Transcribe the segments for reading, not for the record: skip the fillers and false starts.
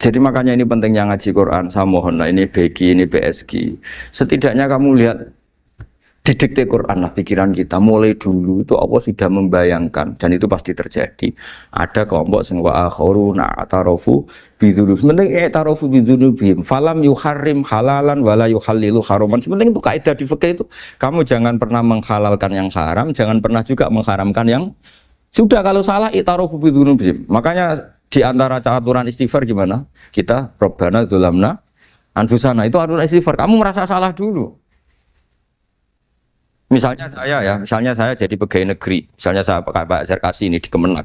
Jadi makanya ini pentingnya ngaji Quran. Saya mohon lah, ini BG, ini PSG. Setidaknya kamu lihat didikte Quran lah pikiran kita mulai dulu itu Allah sudah membayangkan dan itu pasti terjadi. Ada kelompok sing wa akhiruna atarofu bidzunub. Penting tarofu bidzunubihim. Falam yuharrim halalan wala yuhallilu haraman. Penting itu kaidah di fikih itu. Kamu jangan pernah menghalalkan yang haram, jangan pernah juga mengharamkan yang sudah. Kalau salah itarofu bidzunubihim. Makanya di antara aturan istighfar gimana? Kita Rabbana dzulamna anfusana itu aturan istighfar. Kamu merasa salah dulu. Misalnya saya jadi pegawai negeri, misalnya saya Pak Zerkasi ini di Kemenak,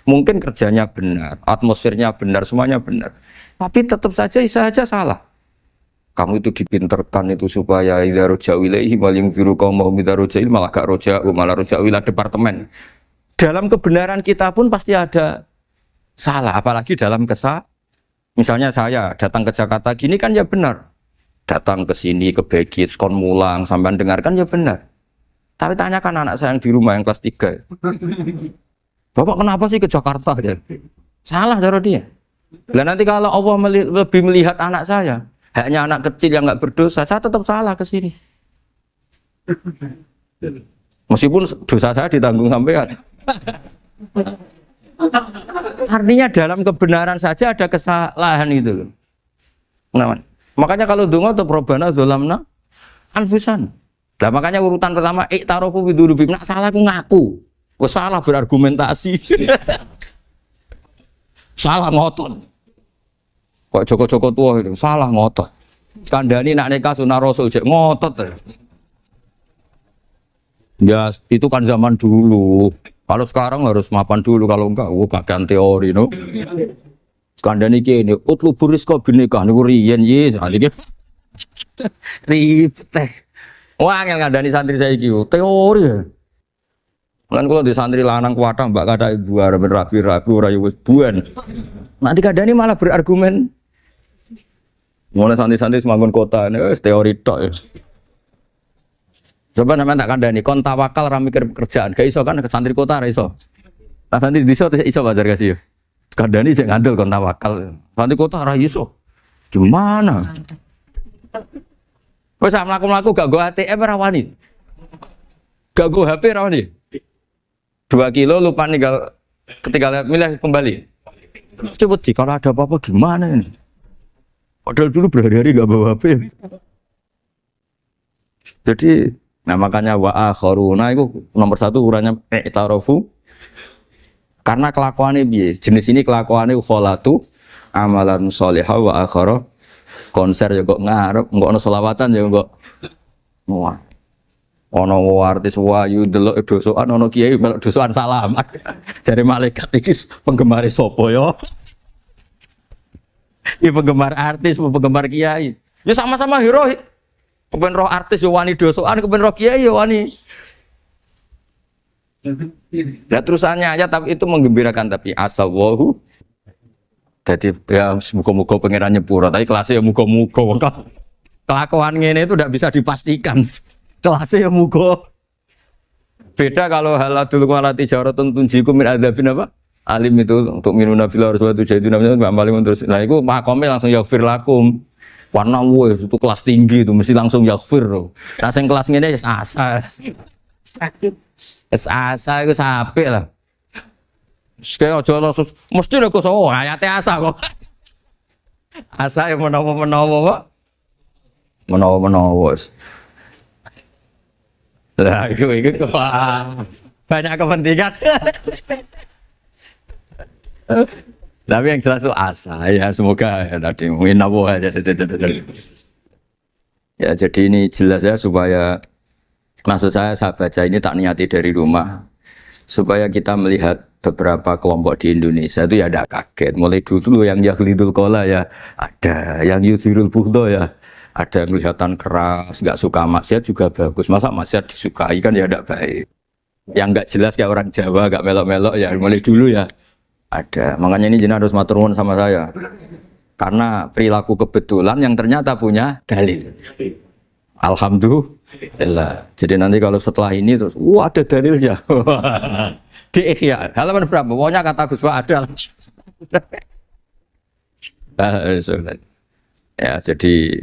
mungkin kerjanya benar, atmosfernya benar, semuanya benar, tapi tetap saja salah. Kamu itu dipinterkan itu supaya idza roja'u ilaihi wal yunziru qaumahum idza roja'il malah gak roja'u malah roja'u ila departemen. Dalam kebenaran kita pun pasti ada salah, apalagi dalam misalnya saya datang ke Jakarta gini kan ya benar, datang ke sini ke Begit, kon mulang, sampean dengarkan ya benar. Tapi tanyakan anak saya yang di rumah yang kelas 3. Bapak kenapa sih ke Jakarta? Salah cara dia. Dan nanti kalau Allah lebih melihat anak saya, hanya anak kecil yang nggak berdosa, saya tetap salah ke sini. Meskipun dosa saya ditanggung sampean. Artinya dalam kebenaran saja ada kesalahan itu loh. Nah, makanya kalau donga atau Rabbana dzulamna anfusana. Nah, makanya urutan pertama i'tarofu bidzunubihim. Nak salah aku ngaku. Wes salah berargumentasi. Salah ngotot. Kok Joko-Joko tua itu salah ngotot. Kandhani nak nikah sunah Rasul jek ngotot. Ya, itu kan zaman dulu. Kalau sekarang harus mapan dulu, kalau enggak kakean teori no. Kandhani kene utlubur rizqa binikah niku riyen ye. Ribet. Wah, angel ngandani santri saya gitu, teori ya. Kan kalau di santri lanang kuatah mbak kata ibu arep rapi-rapi ora yo wis buan. Nanti kadani malah berargumen. Mulai santri-santri semangun kota ini teori tok ya. Coba namanya tak kandani kon tawakal ra mikir pekerjaan. Gak iso kan ke santri kota ra iso. Nah santri di iso bajar kasih ya. Kandani sing ngandel kon tawakal. Santri kota ra iso. Gimana? Wes mlaku-mlaku gak go ATM ora wani. Gak go HP ora wani. 2 kilo lupa ninggal ketinggalan milih kembali. Coba di kalau ada apa-apa gimana ini? Padahal dulu berhari-hari gak bawa HP. Jadi nah makanya wa akharuna itu nomor 1 ukurannya i'tarofu. Karena kelakuannya piye? Jenis ini kelakuannya kholatu amalan sholihah wa akhara konser ya kok ngarep, enggak ono selawatan ya kok. Wah. Ono artis wayu delok dosokan, ono kiai melok dosokan salaman. Jare malaikat iki penggemar sapa ya? Iki penggemar artis, penggemar kiai. Ya sama-sama hero. Kepen roh artis ya wani dosokan, kepen roh kiai ya wani. Ya terusannya aja tapi itu menggembirakan tapi asallahu. Jadi ya muka-muka pengiran nyepura, tapi kelasnya ya muka-muka. Kelakuan ini itu tidak bisa dipastikan. Kelasnya ya muka. Beda kalau haladul walati jaratun tunjikum min adzabin apa? Alim itu untuk minuna fil arwatu jadi namanya Mbak Malim terus. Nah itu makomnya langsung yaghfir lakum. Warna wes itu kelas tinggi itu mesti langsung yaghfir. Nah sing kelas ngene ya asa. Asa itu sampai lah. Sekali aja langsung mesti nek kok ayate asa kok. Asa yang menawa-menawa Pak. Menawa-menawa. Lah itu banyak kepentingan. Tapi yang jelas itu asa ya semoga ya tadi menawa ya. Ya jadi ini jelas ya supaya maksud saya baca ini tak niati dari rumah supaya kita melihat beberapa kelompok di Indonesia itu ya ada kaget. Mulai dulu yang yahlidul qola ya ada, yang yuzhirul bughda ya ada, yang kelihatan keras, nggak suka maksiat juga bagus. Masa maksiat disukai kan ya tidak baik. Yang nggak jelas kayak orang Jawa, nggak melok-melok ya mulai dulu ya ada. Makanya ini jenengan harus matur nuwun sama saya. Karena perilaku kebetulan yang ternyata punya dalil. Alhamdulillah. Jadi nanti kalau setelah ini terus, wah ada dalilnya. Di Ihya halaman berapa? Pokoknya kata Gus Pak ada. Sulit. Ya, jadi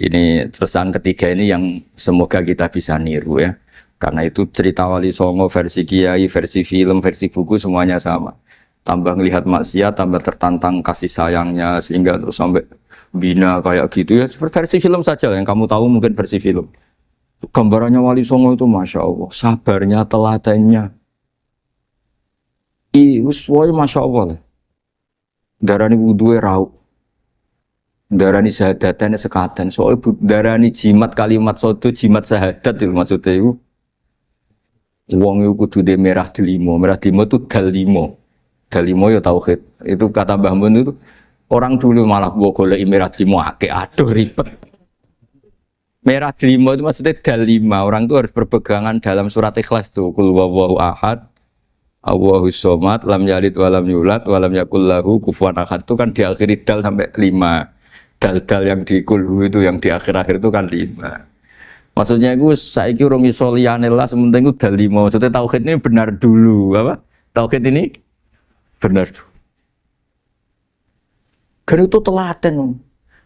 ini terusan ketiga ini yang semoga kita bisa niru ya. Karena itu cerita Wali Songo versi kiai, versi film, versi buku semuanya sama. Tambah ngelihat maksiat, tambah tertantang kasih sayangnya sehingga terus sampai bina kayak gitu ya. Versi film saja yang kamu tahu mungkin versi film. Gambarannya Wali Songo itu masya Allah, sabarnya, telatennya. Uswoi masya Allah. Darani wudhuwe rauh. Darani syahadatan sekaten. Soal darani jimat kalimat sodo jimat syahadat itu maksudnya itu. Wong itu kudu de merah delimo itu dalimo. Dalimo ya tauhid. Itu kata Mbah Mun itu orang dulu malah gua golek merah delimo akeh aduh ribet. Merah delimo itu maksudnya dalima. Orang itu harus berpegangan dalam surat Ikhlas tuh. Qul huwallahu ahad. Allahus somad, lam yalid walam yulad, walam yakul lahu kufuwan ahad. Itu kan diakhiri dal sampai 5. Dal-dal yang di kulhu itu yang di akhir-akhir itu kan 5. Maksudnya itu saiki urung iso liyane lah sementing itu dal 5. Maksudnya tauhid ini benar dulu, apa? Tauhid ini benar dulu. Dan itu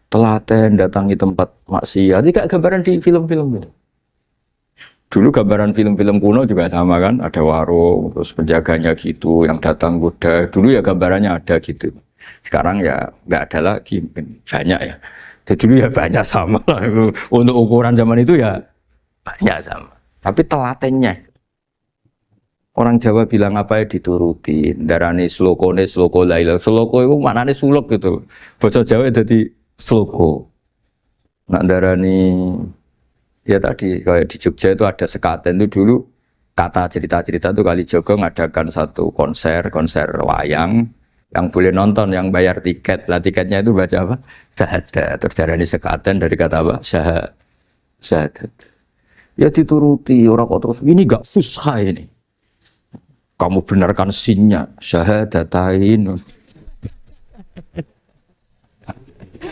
telaten datangi tempat maksiat. Ini kayak gambaran di film-film itu. Dulu gambaran film-film kuno juga sama kan, ada warung, terus penjaganya gitu, yang datang kuda. Dulu ya gambarannya ada gitu. Sekarang ya nggak ada lagi, banyak ya. Jadi dulu ya banyak sama lah. Untuk ukuran zaman itu ya banyak sama. Tapi telatennya, orang Jawa bilang apa ya dituruti. Darani sloko laila. Sloko itu maknanya suluk gitu. Bahasa Jawa jadi sloko. Nak darani ya tadi kayak di Jogja itu ada sekaten itu dulu kata cerita-cerita itu Kalijogo ngadakan satu konser wayang yang boleh nonton yang bayar tiket lah tiketnya itu baca apa syahadat terus darani sekaten dari kata apa syahadat ya dituruti orang kok terus ini gak fusha ini kamu benarkan sinnya syahadatain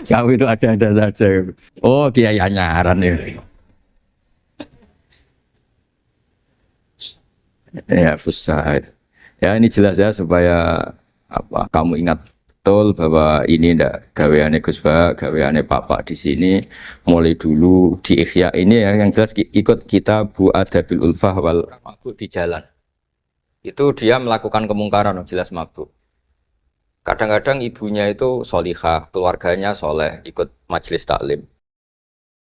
kamu itu ada saja oh dia ya nyaran ya. Ya fusha. Ya ini jelas ya supaya apa kamu ingat betul bahwa ini ndak gaweane Gus Ba, gaweane Bapak di sini mulai dulu di Ikhya ini ya yang jelas ikut kita Bu Adabil Ulfah wal mabuk di jalan. Itu dia melakukan kemungkaran jelas mabuk. Kadang-kadang ibunya itu solihah, keluarganya soleh, ikut majelis taklim.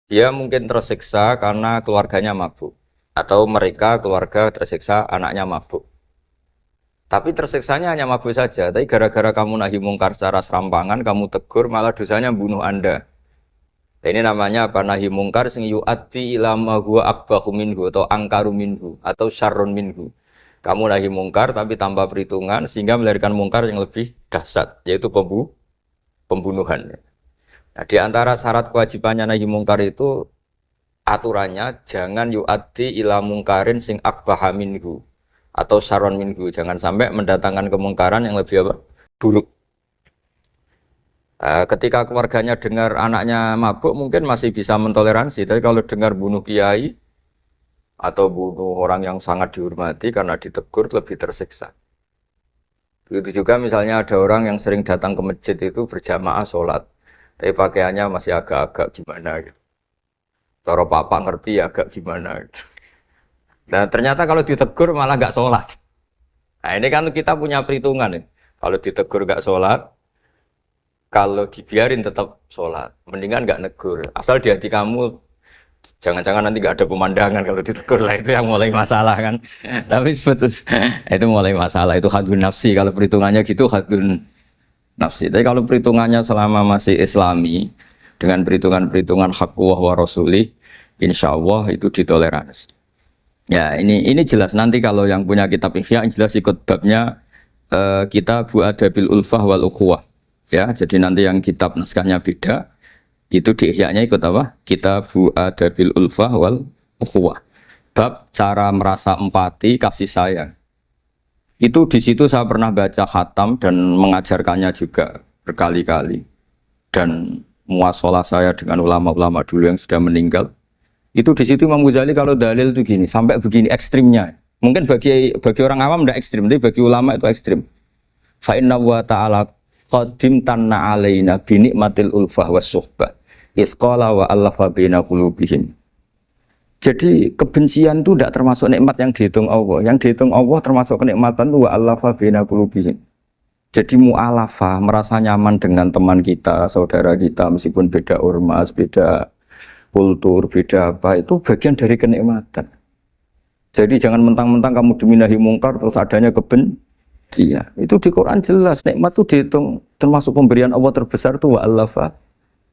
Dia mungkin tersiksa karena keluarganya mabuk. Atau mereka keluarga tersiksa anaknya mabuk. Tapi tersiksanya hanya mabuk saja. Tapi gara-gara kamu nahi mungkar secara serampangan, kamu tegur malah dosanya bunuh Anda. Ini namanya apa? Nahi mungkar sing yu'addi ila ma huwa akbahu minhu atau angkaru minhu atau syarrun minhu. Kamu nahi mungkar tapi tanpa perhitungan sehingga melahirkan mungkar yang lebih dahsyat yaitu pembunuhan. Nah, di antara syarat kewajibannya nahi mungkar itu aturannya jangan yu'addi ila mungkarin sing akbaha minhu atau syarron minhu, jangan sampai mendatangkan kemungkaran yang lebih apa? Buruk. Ketika keluarganya dengar anaknya mabuk mungkin masih bisa mentoleransi, tapi kalau dengar bunuh kiai atau bunuh orang yang sangat dihormati karena ditegur lebih tersiksa. Begitu juga misalnya ada orang yang sering datang ke masjid itu berjamaah sholat, tapi pakaiannya masih agak-agak gimana gitu. Cara papa ngerti ya agak gimana. Nah ternyata kalau ditegur malah nggak sholat. Nah ini kan kita punya perhitungan nih. Kalau ditegur nggak sholat, kalau dibiarin tetap sholat. Mendingan nggak negur. Asal di hati kamu, jangan-jangan nanti nggak ada pemandangan kalau ditegur lah itu yang mulai masalah kan. Tapi sebetulnya itu mulai masalah. Itu hadun nafsi. Kalau perhitungannya gitu hadun nafsi. Tapi kalau perhitungannya selama masih Islami, dengan perhitungan-perhitungan hak wa rasulih, insya Allah itu ditoleransi. Ya ini jelas nanti kalau yang punya kitab Ikhya jelas ikut babnya kitab Bu Adabil Ulfah wal Ukhuwah. Ya jadi nanti yang kitab naskahnya beda itu di Ikhya-nya ikut apa? Kitab Bu Adabil Ulfah wal Ukhuwah. Bab cara merasa empati kasih sayang. Itu di situ saya pernah baca khatam dan mengajarkannya juga berkali-kali dan muasalah saya dengan ulama-ulama dulu yang sudah meninggal itu di situ Imam Ghazali kalau dalil itu gini sampai begini ekstrimnya mungkin bagi orang awam tidak ekstrim tapi bagi ulama itu ekstrim fa inna wa ta'ala qadim tanna alaina bi nikmatil ulfah was suhbah isqala wa allafa baina qulubihim. Jadi kebencian itu tidak termasuk nikmat yang dihitung Allah. Yang dihitung Allah termasuk kenikmatan itu wa allafa baina qulubihim. Jadi mu'alafa, merasa nyaman dengan teman kita, saudara kita, meskipun beda ormas, beda kultur, beda apa, itu bagian dari kenikmatan. Jadi jangan mentang-mentang kamu demi nahi mungkar terus adanya kebencian. Itu di Quran jelas, nikmat itu dihitung termasuk pemberian Allah terbesar itu wa allafa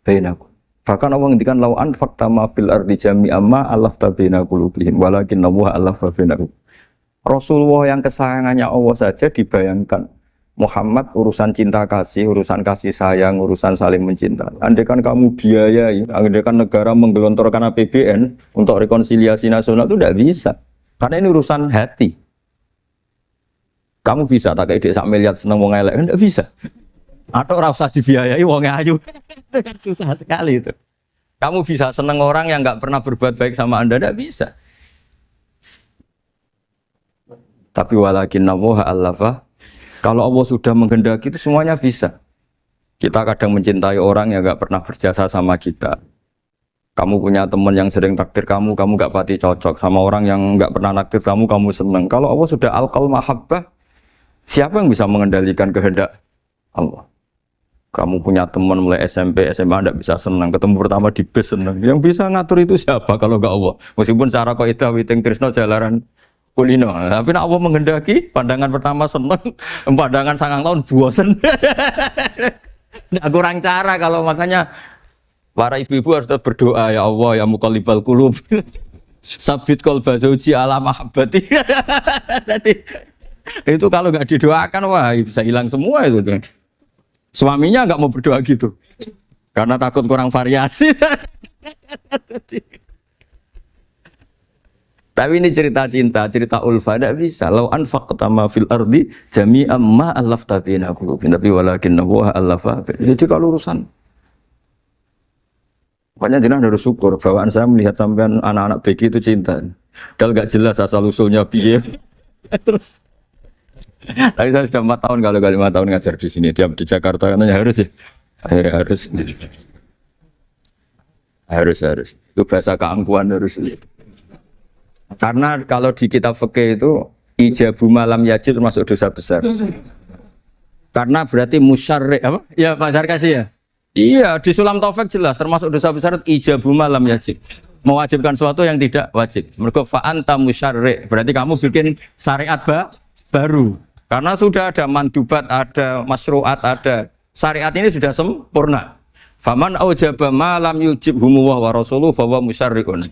bainakum. Bahkan Allah ngendikan lau anfaqta ma fil ardi jami'an ma allafta baina qulubihim walakinna Allah allafa bainahum. Rasulullah yang kesayangannya Allah saja dibayangkan Muhammad urusan cinta kasih, urusan kasih sayang, urusan saling mencinta. Andai kan kamu biayai, andai kan negara menggelontorkan APBN untuk rekonsiliasi nasional itu tidak bisa. Karena ini urusan hati. Kamu bisa tak kayak ide sak miliar seneng wong elek, enggak bisa. Atau ora usah dibiayai wong ayu. Itu kan susah sekali itu. Kamu bisa seneng orang yang enggak pernah berbuat baik sama Anda, enggak bisa. Tapi walakinna Allah allafa. Kalau Allah sudah menghendaki itu semuanya bisa. Kita kadang mencintai orang yang enggak pernah berjasa sama kita. Kamu punya teman yang sering takdir kamu enggak pati cocok sama orang yang enggak pernah naktir kamu senang. Kalau Allah sudah alqal mahabbah, siapa yang bisa mengendalikan kehendak Allah? Kamu punya teman mulai SMP, SMA enggak bisa senang, ketemu pertama di bis senang. Yang bisa ngatur itu siapa kalau enggak Allah? Meskipun cara kaidah witing tresno jalaran kulino, tapi Allah menghendaki pandangan pertama senang, pandangan 9 tahun bosan. Nggak kurang cara kalau makanya para ibu-ibu harus berdoa, ya Allah ya muqallibal qulub. Sabit qalba zauji ala mahabbati. Itu kalau nggak didoakan wah bisa hilang semua itu. Suaminya nggak mau berdoa gitu. Karena takut kurang variasi. Tapi ini cerita cinta, cerita ulfa tidak bisa. Lau anfaqta ma fil ardi jami'an ma allafta baina qulubihim. Tapi walakinna Allah allafa. Jadi kalau urusan banyak jenengan harus syukur. Bawaan saya melihat sampean anak-anak BG itu cinta. Padahal nggak jelas asal usulnya piye. Terus tapi saya sudah 4 tahun kalau 5 tahun ngajar di sini. Dia di Jakarta katanya harus ya. Harus. Itu bahasa keangkuhan harus. Karena kalau di kitab fikih itu ijabu malam yajib termasuk dosa besar. Karena berarti musyarri apa? Ya Pak Sarkasi ya. Iya di Sulam Taufik jelas termasuk dosa besar ijabu malam yajib. Mewajibkan sesuatu yang tidak wajib. Mergo fa anta musyarri berarti kamu bikin syariat baru. Karena sudah ada mandubat, ada masyru'at, ada syariat ini sudah sempurna. Faman aujaba ma lam yujibhu wa rasuluhu fa huwa musyarri'un.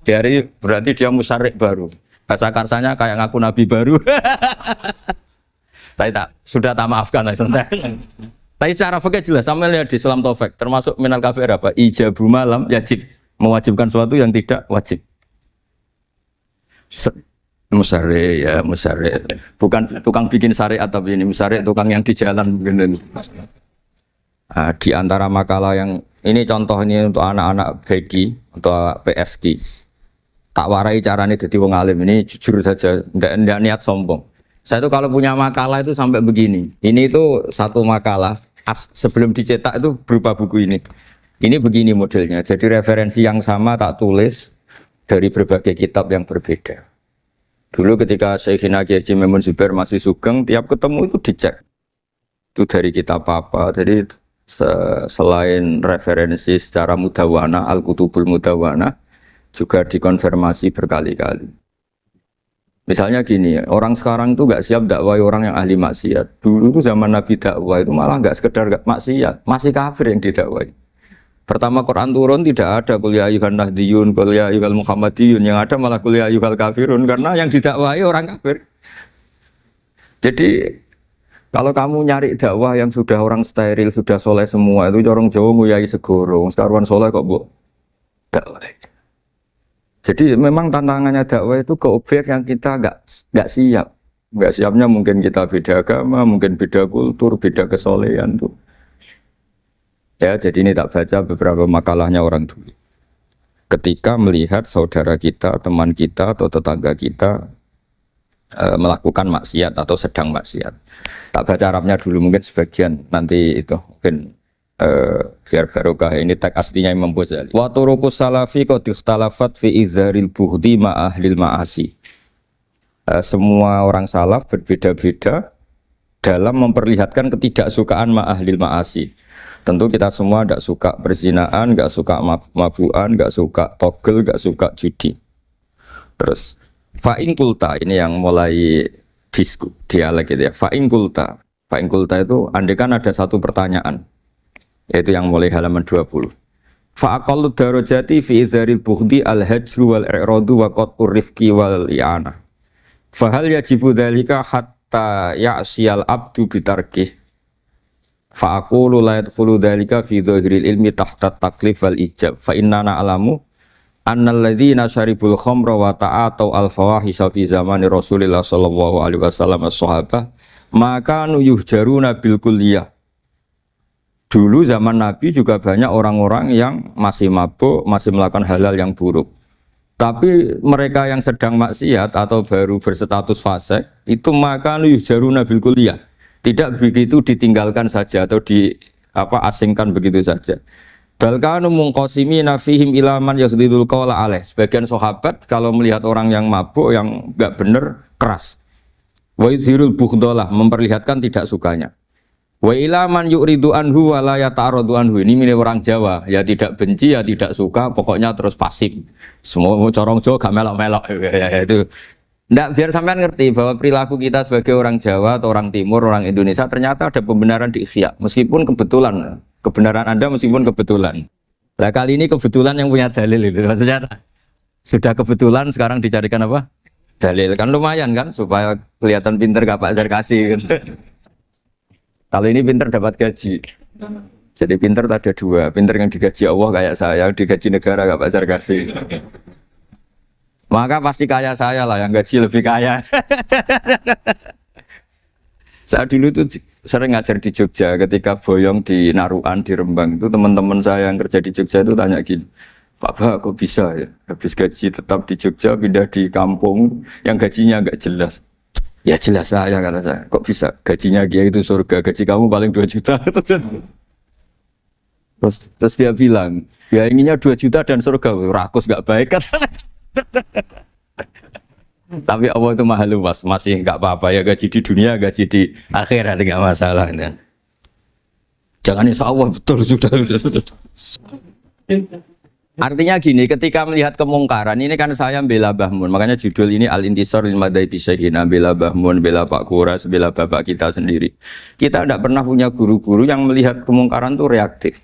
Dari berarti dia musyarrik baru. Bahasa karsanya kayak ngaku nabi baru. Sudah tak maafkan. Tapi secara fikih jelas. Sampai lihat di Sulam Taufik. Termasuk minal kabir apa? Ijabu malam yajib. Mewajibkan sesuatu yang tidak wajib. Musyarrik ya musyarrik. Bukan bikin syariat tapi ini musyarrik tukang yang di jalan. Di antara makalah yang ini contoh ini untuk anak-anak BG untuk PSG. Tak warai caranya jadi wong alim ini jujur saja, enggak niat sombong. Saya itu kalau punya makalah itu sampai begini. Ini itu satu makalah sebelum dicetak itu berupa buku ini. Ini begini modelnya. Jadi referensi yang sama tak tulis dari berbagai kitab yang berbeda. Dulu ketika Syekhina Kiai Haji Maimun Zubair masih sugeng, tiap ketemu itu dicek. Itu dari kitab apa? Jadi selain referensi secara mudawana, Al-Kutubul Mudawana, juga dikonfirmasi berkali-kali. Misalnya gini, orang sekarang itu nggak siap dakwah orang yang ahli maksiat. Dulu itu zaman Nabi dakwah itu malah nggak sekedar maksiat, masih kafir yang didakwai. Pertama Quran turun tidak ada qul ya ayyuhan nahdiyun, qul ya ayyuhal muhammadiyun, yang ada malah qul ya ayyuhal kafirun karena yang didakwai orang kafir. Jadi kalau kamu nyari dakwah yang sudah orang steril, sudah soleh semua itu orang Jawa nguyai segoro, sekarang soleh kok bu dakwah. Jadi memang tantangannya dakwah itu ke objek yang kita nggak siap. Nggak siapnya mungkin kita beda agama, mungkin beda kultur, beda kesolehan tuh. Ya, jadi ini tak baca beberapa makalahnya orang dulu. Ketika melihat saudara kita, teman kita atau tetangga kita melakukan maksiat atau sedang maksiat. Tak baca Arabnya dulu mungkin sebagian, nanti itu mungkin biar barokah. Ini teks aslinya Imam Ghazali. Wa turuqus salafi qad ikhtalafat fi izharil bughdi ma ahlil ma'asi. Semua orang salaf berbeda-beda dalam memperlihatkan ketidaksukaan ma ahlil ma'asi. Tentu kita semua tidak suka perzinaan, tidak suka mabuan, tidak suka togel, tidak suka judi. Terus fa'in kulta, ini yang mulai dialek gitu ya. Fa'in kulta itu andekan ada satu pertanyaan, yaitu yang mulai halaman 20. Fa'aqallu darajati fi izharil bughdi al-hajru wal-i'radu wa qat'ur rifqi wal i'anah. Fahal yajibu dzalika hatta ya'siyal abdu bitarkih. Fa'aqulu la yadkhulu dzalika fi dhahiril ilmi tahta taklif wal ijab. Fa inna na'lamu annal ladzina syaribul khamra wa ta'atau al fawahisha fi zamani Rasulillah sallallahu alaihi wasallam as-sahabah maka yuhjaruna bil kulliyah. Dulu zaman Nabi juga banyak orang-orang yang masih mabuk, masih melakukan hal-hal yang buruk. Tapi mereka yang sedang maksiat atau baru berstatus fasik itu maka yuhjaruna bil kulliyah. Tidak begitu ditinggalkan saja atau asingkan begitu saja. Balkanu mungqasimina fihim ila man yazdidul qawla alaih. Sebagian sahabat kalau melihat orang yang mabuk, yang enggak benar, keras. Wa yuzhirul bughdalah, memperlihatkan tidak sukanya. Wa ila man yu'ridu anhu wa la yata'aradu anhu. Ini milik orang Jawa, ya tidak benci, ya tidak suka, pokoknya terus pasif. Semua corong Jawa gak melok-melok ya, itu. Nggak, biar sampean ngerti bahwa perilaku kita sebagai orang Jawa atau orang Timur, orang Indonesia ternyata ada pembenaran di ikhya, meskipun kebetulan. Kebenaran Anda meskipun kebetulan. Nah kali ini kebetulan yang punya dalil itu. Maksudnya sudah kebetulan sekarang dicarikan apa? Dalil. Kan lumayan kan supaya kelihatan pinter gak Pak Zarkasi gitu. Kali ini pinter dapat gaji. Jadi pinter ada dua. Pinter yang digaji Allah kayak saya, digaji negara gak Pak Zarkasi. Maka pasti kaya saya lah, yang gaji lebih kaya. Saat dulu tuh sering ngajar di Jogja, ketika boyong di Naruan, di Rembang itu teman-teman saya yang kerja di Jogja itu tanya gini, Pak kok bisa ya, habis gaji tetap di Jogja, pindah di kampung yang gajinya agak jelas. Ya jelas saya, kata saya, kok bisa gajinya dia itu surga, gaji kamu paling 2 juta. Terus dia bilang, ya inginnya 2 juta dan surga, rakus gak baik kan. Tapi Allah itu maha luas, masih nggak apa-apa ya, gaji di dunia, gaji di akhirat nggak masalah. Dan jangan insya Allah betul sudah. Artinya gini, ketika melihat kemungkaran ini kan saya bela Mbah Mun, makanya judul ini Al-Intisar lil Madhabi Syekhina, bela Mbah Mun, bela Pak Kuras, bela bapak kita sendiri. Kita tidak pernah punya guru-guru yang melihat kemungkaran itu reaktif.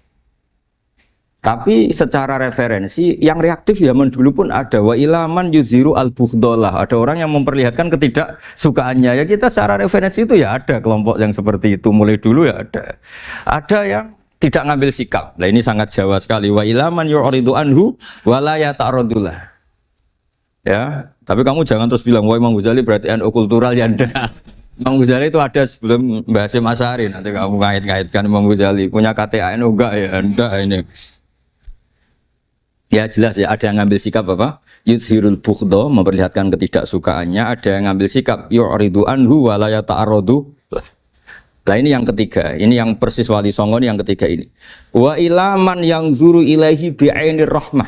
Tapi secara referensi yang reaktif zaman dulu pun ada. Wa ilaman yuziru al-bughdalah. Ada orang yang memperlihatkan ketidaksukaannya. Ya kita secara referensi itu ya ada kelompok yang seperti itu. Mulai dulu ya ada. Ada yang tidak ngambil sikap. Nah ini sangat Jawa sekali. Wa ilaman yu'ridu anhu wa la yata'radullah. Ya, tapi kamu jangan terus bilang wah Imam Ghazali berarti NU kultural ya enggak. Imam Ghazali itu ada sebelum Mbah Hasyim Asy'ari. Nanti kamu ngait-ngaitkan Imam Ghazali punya KTA NU enggak ya? Enggak ini. Ya jelas ya, ada yang ngambil sikap apa? Yuzhirul bughda, memperlihatkan ketidaksukaannya. Ada yang ngambil sikap yu'ridu anhu wa la yata'arradu. Nah ini yang ketiga, ini yang persis Wali Songo ini yang ketiga ini. Wa ilaman yang zuru ilaihi bi'ainir rahmah.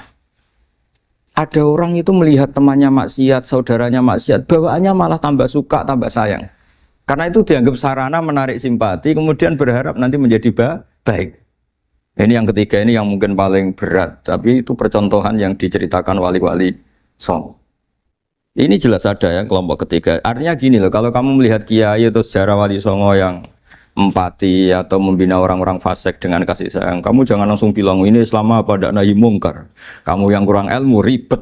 Ada orang itu melihat temannya maksiat, saudaranya maksiat, bawaannya malah tambah suka, tambah sayang. Karena itu dianggap sarana menarik simpati, kemudian berharap nanti menjadi baik. Ini yang ketiga, ini yang mungkin paling berat, tapi itu percontohan yang diceritakan wali-wali Songo. Ini jelas ada ya kelompok ketiga. Artinya gini loh, kalau kamu melihat kiai atau sejarah Wali Songo yang empati atau membina orang-orang fasik dengan kasih sayang, kamu jangan langsung bilang ini Islam apa, tidak nahi mungkar. Kamu yang kurang ilmu ribet.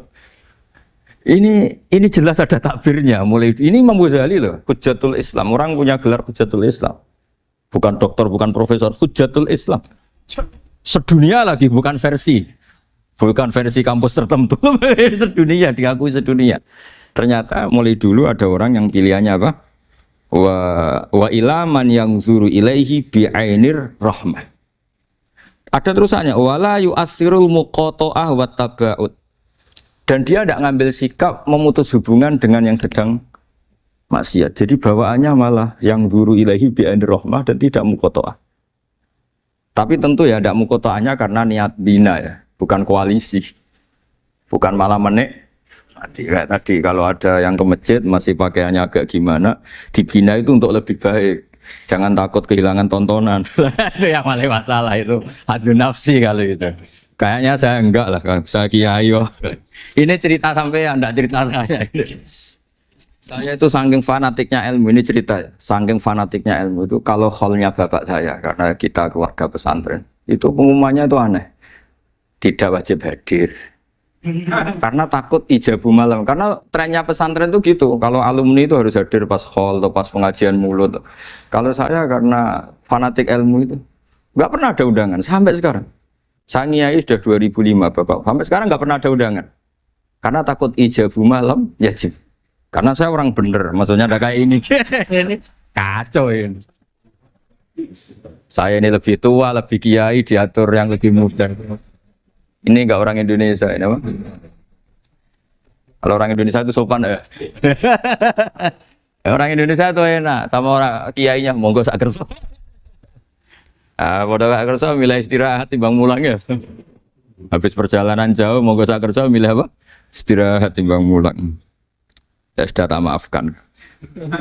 Ini jelas ada takbirnya. Mulai ini Imam Ghazali loh, Hujjatul Islam. Orang punya gelar Hujjatul Islam, bukan doktor, bukan profesor, Hujjatul Islam. Sedunia lagi, bukan versi kampus tertentu. Sedunia, diakui sedunia. Ternyata mulai dulu ada orang yang pilihannya apa? Wa ilaman yang zuru ilaihi bi'ainir rahmah. Ada terusannya, wala yu'athirul muqata'ah wa taba'ud. Dan dia tidak ngambil sikap memutus hubungan dengan yang sedang maksiat. Jadi bawaannya malah yang duru ilahi bi'ainir rahmah dan tidak muqotoah. Tapi tentu ya tidak muqotoahnya karena niat bina ya, bukan koalisi. Bukan malah menik. Tadi kalau ada yang ke masjid masih pakaiannya agak gimana, dibina itu untuk lebih baik. Jangan takut kehilangan tontonan. Itu yang paling masalah itu. Adu nafsi kalau itu. Kayaknya saya enggak lah, saya kiai. Ini cerita sampai enggak cerita saya. Saya itu saking fanatiknya ilmu, ini cerita ya. Saking fanatiknya ilmu itu kalau hallnya bapak saya, karena kita keluarga pesantren, itu pengumumannya itu aneh. Tidak wajib hadir. Karena takut ijabu malam. Karena trennya pesantren itu gitu. Kalau alumni itu harus hadir pas hall atau pas pengajian mulut. Kalau saya karena fanatik ilmu itu, nggak pernah ada undangan sampai sekarang. Saya niai sudah 2005 bapak. Sampai sekarang nggak pernah ada undangan. Karena takut ijabu malam, yajib. Karena saya orang bener, maksudnya ada kayak ini. Ini kacau ini. Saya ini lebih tua, lebih kiai, diatur yang lebih muda. Ini enggak orang Indonesia ini apa? Kalau orang Indonesia itu sopan ya. Orang Indonesia itu enak, sama orang kiainya monggo sak kerso. Ah, padha sak kerso milih istirahat timbang mulang ya. Habis perjalanan jauh monggo sak kerso milih apa? Istirahat timbang mulang. Ya sudah tak maafkan.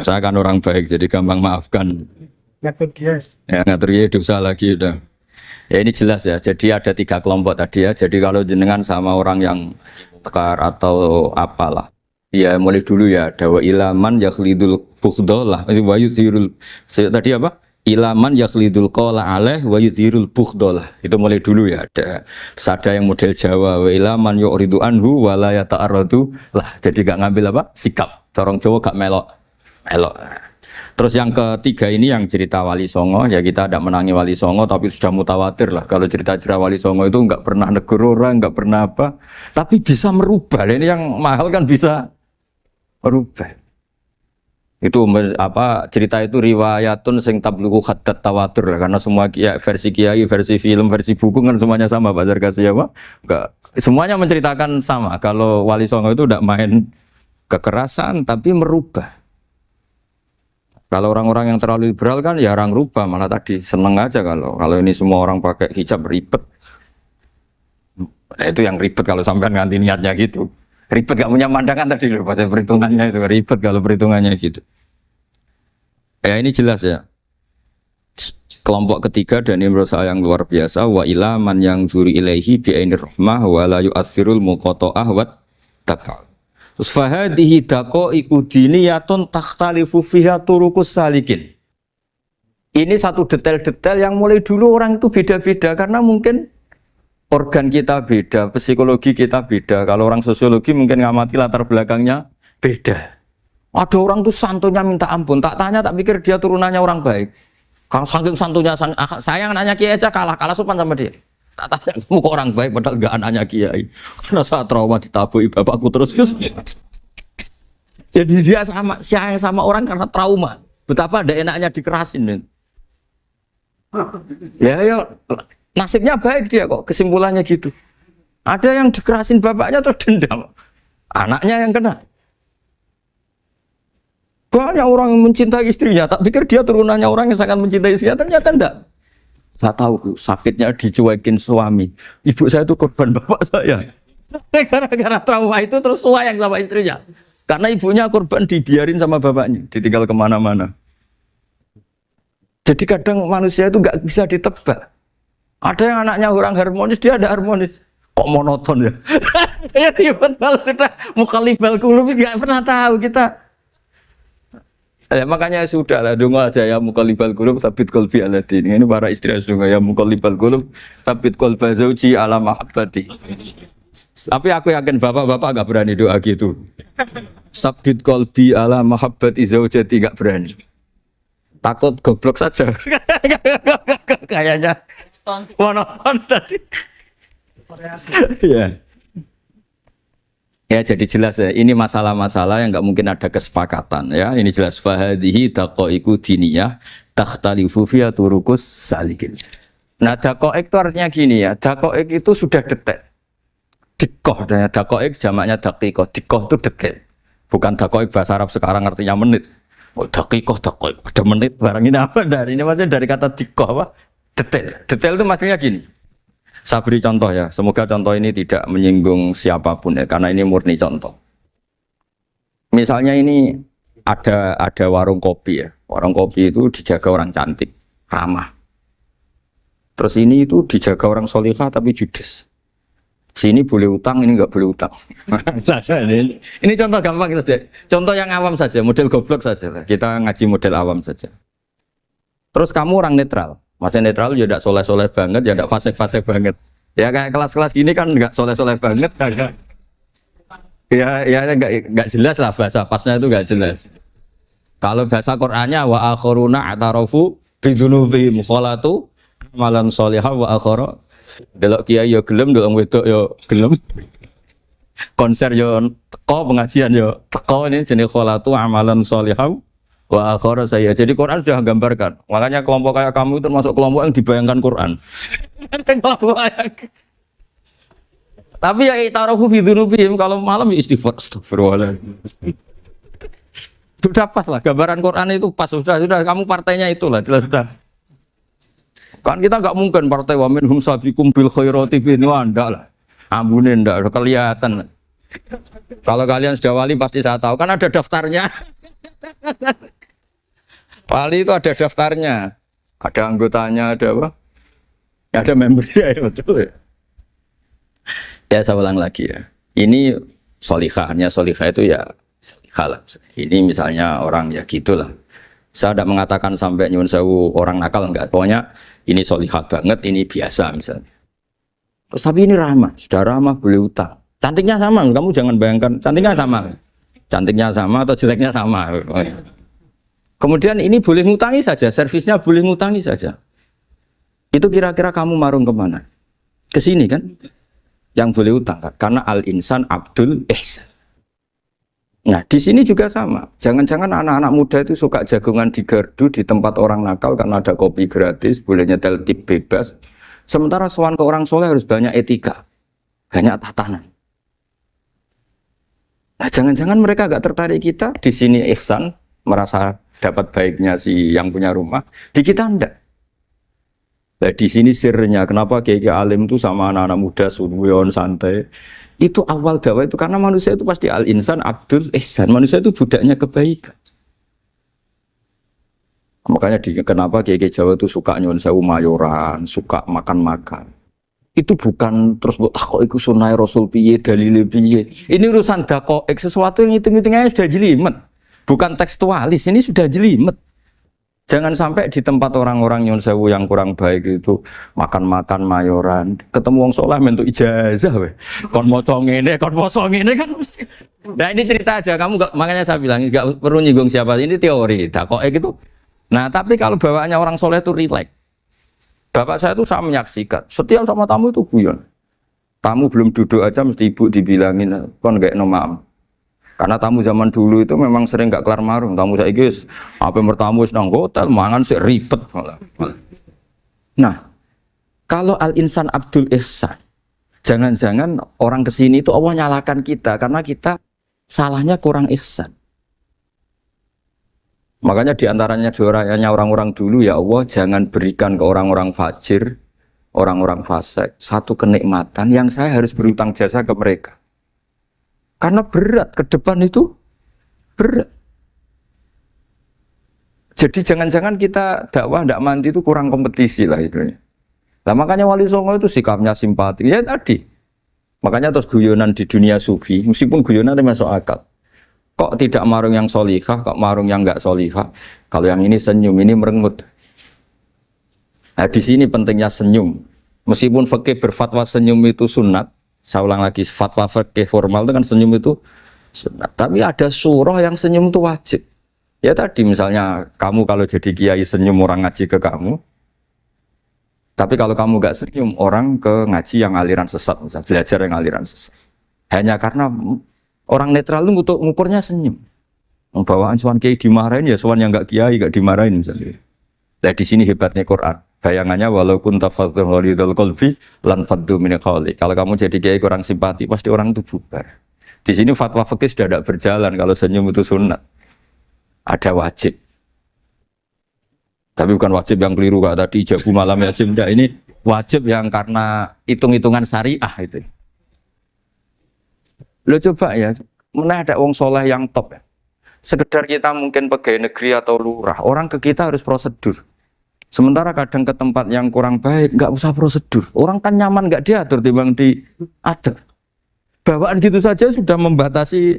Saya kan orang baik jadi gampang maafkan. Ngatur kiai. Ya ngatur kiai dosa lagi udah. Ya ini jelas ya. Jadi ada 3 kelompok tadi ya. Jadi kalau jenengan sama orang yang tekar atau apalah. Ya mulai dulu ya. Dawa ilaman yakhlidul bukhdolah. Wa yudhirul. Tadi apa? Ilaman yakhlidul qala alaih wa yudhirul bukhdolah. Itu mulai dulu ya. Terus ada yang model Jawa. Wa ilaman yu'ridu anhu wa la yata'arradu lah. Jadi gak ngambil apa? Sikap. Corong Jawa gak melok. Terus yang ketiga ini yang cerita Wali Songo, ya kita tidak menangi Wali Songo tapi sudah mutawatir lah. Kalau cerita-cerita Wali Songo itu nggak pernah negur orang, nggak pernah apa, tapi bisa merubah. Ini yang mahal kan bisa merubah. Itu apa cerita itu riwayatun sing tablughu hadat tawatur lah. Karena semua versi kiai, versi film, versi buku kan semuanya sama. Bazar kasih apa? Enggak. Semuanya menceritakan sama. Kalau Wali Songo itu tidak main kekerasan tapi merubah. Kalau orang-orang yang terlalu liberal kan ya orang rubah, malah tadi seneng aja kalau ini semua orang pakai hijab ribet. Nah, itu yang ribet kalau sampai ganti niatnya gitu. Ribet gak punya pandangan tadi loh pada perhitungannya itu ribet kalau perhitungannya gitu. Ya ini jelas ya. Kelompok ketiga dan ini menurut saya yang luar biasa wa ila man yang zuri ilaihi bi ainir rahmah wa la yu'athirul muqata'ah wa tabal. Terus fahadihi daqaiqu diniyatun takhtalifu fiha turuqus salikin. Ini satu detail-detail yang mulai dulu orang itu beda-beda karena mungkin organ kita beda, psikologi kita beda. Kalau orang sosiologi mungkin ngamati latar belakangnya beda. Ada orang tuh santunya minta ampun, tak tanya tak pikir dia turunannya orang baik. Kalau saking santunya saya nanya kiai aja kalah sopan sama dia. Tak tanya kamu kok orang baik padahal enggak anaknya kiai. Karena saat trauma ditabui bapakku terus. Jadi dia sama orang karena trauma. Betapa ada enaknya dikerasin. Ya nasibnya baik dia kok, kesimpulannya gitu. Ada yang dikerasin bapaknya terus dendam. Anaknya yang kena. Banyak orang yang mencintai istrinya, tak pikir dia turunannya orang yang sangat mencintai istrinya, ternyata enggak. Saya tahu sakitnya dicuekin suami. Ibu saya itu korban bapak saya. Gara-gara trauma itu terus sayang sama istrinya. Karena ibunya korban dibiarin sama bapaknya, ditinggal kemana-mana. Jadi kadang manusia itu nggak bisa ditebak. Ada yang anaknya orang harmonis, dia ada harmonis. Kok monoton ya? Ya ribet kalau sudah mukhalifal qulub nggak pernah tahu kita. Ya, makanya sudah lah donga aja ya mukhalifal qulub sabit qalbi ala din. Ini para istri donga ya mukhalifal qulub sabit qalba zauji ala mahabbati. Tapi aku yakin bapak-bapak enggak berani doa gitu. Sabit qalbi ala mahabbati zaujati enggak berani. Takut goblok saja. Kayaknya monoton tadi. Ya. Ya jadi jelas ya, ini masalah-masalah yang nggak mungkin ada kesepakatan ya. Ini jelas fahadihi daqaiqu diniyah takhtalifu fiha turuqus salikin. Nah daqaiq itu artinya gini ya, daqaiq itu sudah detik. Dikoh dan daqaiq jamaknya daqiqah. Dikoh itu detik. Bukan daqaiq bahasa Arab sekarang artinya menit. Oh, dakikoh, ada menit barang ini apa dari ini maksudnya dari kata dikoh apa? Detail. Detail itu maksudnya gini. Saya beri contoh ya. Semoga contoh ini tidak menyinggung siapapun ya, karena ini murni contoh. Misalnya ini ada warung kopi ya. Warung kopi itu dijaga orang cantik, ramah. Terus ini itu dijaga orang solihah tapi judes. Sini boleh utang, ini nggak boleh utang. Ini contoh gampang saja. Contoh yang awam saja, model goblok saja. Kita ngaji model awam saja. Terus kamu orang netral. Maksudnya netral ya tidak soleh-soleh banget, ya tidak fasik-fasik banget. Ya kayak kelas-kelas gini kan nggak soleh-soleh banget. Ya nggak jelas lah bahasa pasnya itu nggak jelas. Kalau bahasa Qur'annya wa akhiruna atarafu bidunubihim kholatu malan solihah wa akhara. Delok kiai yo gelem, delok wedok yo gelem. Konser yo teko, pengajian yo teko, ini jenis kholatu amalan solihah wa akhara saya. Jadi Quran sudah gambarkan. Makanya kelompok kayak kamu itu termasuk kelompok yang dibayangkan Quran. Tapi ya itarafu bidunubihim, kalau malam ya istighfar, astagfirullahaladzim. Sudah pas lah, gambaran Quran itu pas, sudah kamu partainya itulah, jelas sudah. Kan kita nggak mungkin partai wa minhum sabiqum bil khairati fi ndak lah. Ambune ndak kelihatan. Kalau kalian sudah wali pasti saya tahu, kan ada daftarnya. Wali itu ada daftarnya. Ada anggotanya, ada apa? Ada membernya ya, betul ya. Ya saya ulang lagi ya. Ini solihahnya, solihah itu ya solihah. Ini misalnya orang ya gitulah. Saya tidak mengatakan sampai nyuwun sewu orang nakal enggak. Pokoknya ini solihah banget, ini biasa misalnya. Terus tapi ini ramah, sudah ramah boleh utang. Cantiknya sama, kamu jangan bayangkan cantiknya sama. Cantiknya sama atau jeleknya sama. Kemudian ini boleh ngutangi saja, servisnya boleh ngutangi saja. Itu kira-kira kamu marung kemana? Ke sini kan? Yang boleh utang kan? Karena al-insan abdul ihsan. Nah, di sini juga sama. Jangan-jangan anak-anak muda itu suka jagongan di gardu di tempat orang nakal karena ada kopi gratis, boleh nyetel tip bebas. Sementara sowan ke orang soleh harus banyak etika, banyak tatanan. Nah, jangan-jangan mereka gak tertarik kita di sini ihsan, merasa dapat baiknya si yang punya rumah, di kita enggak. Nah, di sini sirnya kenapa kiai alim itu sama anak-anak muda suwon santai. Itu awal dakwah itu karena manusia itu pasti al-insan abdul ihsan. Manusia itu budaknya kebaikan. Makanya kenapa kiai Jawa itu suka nyuwun sewu mayoran, suka makan-makan. Itu bukan terus buat kok iku sunah Rasul piye, dalile piye. Ini urusan dakoek, sesuatu yang hitung-hitungannya sudah jelimet. Bukan tekstualis, ini sudah jelimet. Jangan sampai di tempat orang-orang nyuwun sewu yang kurang baik itu makan-makan mayoran, ketemu wong saleh mentuk ijazah we. Kon maca ngene, kon poso ngene kan. Nah, ini cerita aja, kamu enggak, makanya saya bilang enggak perlu nyinggung siapa, ini teori. Dakoek itu. Nah, tapi kalau bawaannya orang soleh itu rileks. Bapak saya itu saya menyaksikan, setiap sama tamu itu guyon. Tamu belum duduk aja mesti ibu dibilangin kon gak nomam. Karena tamu zaman dulu itu memang sering gak kelar marung. Tamu saya guys, apa bertamu nang hotel, mangan sih ribet malah. Nah, kalau al-insan abdul ihsan, jangan-jangan orang kesini itu Allah nyalakan kita karena kita salahnya kurang ihsan. Makanya diantaranya juaranya orang-orang dulu ya Allah jangan berikan ke orang-orang fajir, orang-orang fasik satu kenikmatan yang saya harus berutang jasa ke mereka. Karena berat, ke depan itu berat. Jadi jangan-jangan kita dakwah tidak mandi itu kurang kompetisi lah istilahnya. Nah makanya Wali Songo itu sikapnya simpati. Ya tadi. Makanya terus guyonan di dunia sufi, meskipun guyonan itu masuk akal. Kok tidak marung yang solihah, kok marung yang enggak solihah. Kalau yang ini senyum, ini merengut. Nah di sini pentingnya senyum. Meskipun fikih berfatwa senyum itu sunat, saya ulang lagi, fatwa fikih formal itu kan senyum itu sunat. Tapi ada surah yang senyum itu wajib. Ya tadi misalnya kamu kalau jadi kiai senyum orang ngaji ke kamu. Tapi kalau kamu gak senyum orang ke ngaji yang aliran sesat, misalnya belajar yang aliran sesat. Hanya karena orang netral itu untuk ngukurnya senyum. Bawaan sowan kiai dimarahin ya sowan yang gak kiai gak dimarahin misalnya. Nah di sini hebatnya Quran. Bayangannya walaupun tafadzul ghalidul qalbi lan faddu min qawli. Kalau kamu jadi kiai kurang simpati pasti orang itu bubar. Di sini fatwa fikih sudah tidak berjalan kalau senyum itu sunat. ada wajib. Tapi bukan wajib yang keliru kak tadi jabu malam wajib, enggak, ini wajib yang karena hitung-hitungan syariah itu. Lo coba ya, mana ada wong soleh yang top ya. Sekedar kita mungkin pegawai negeri atau lurah, orang ke kita harus prosedur. Sementara kadang ke tempat yang kurang baik, nggak usah prosedur. Orang kan nyaman nggak diatur, timbang diatur. Bawaan gitu saja sudah membatasi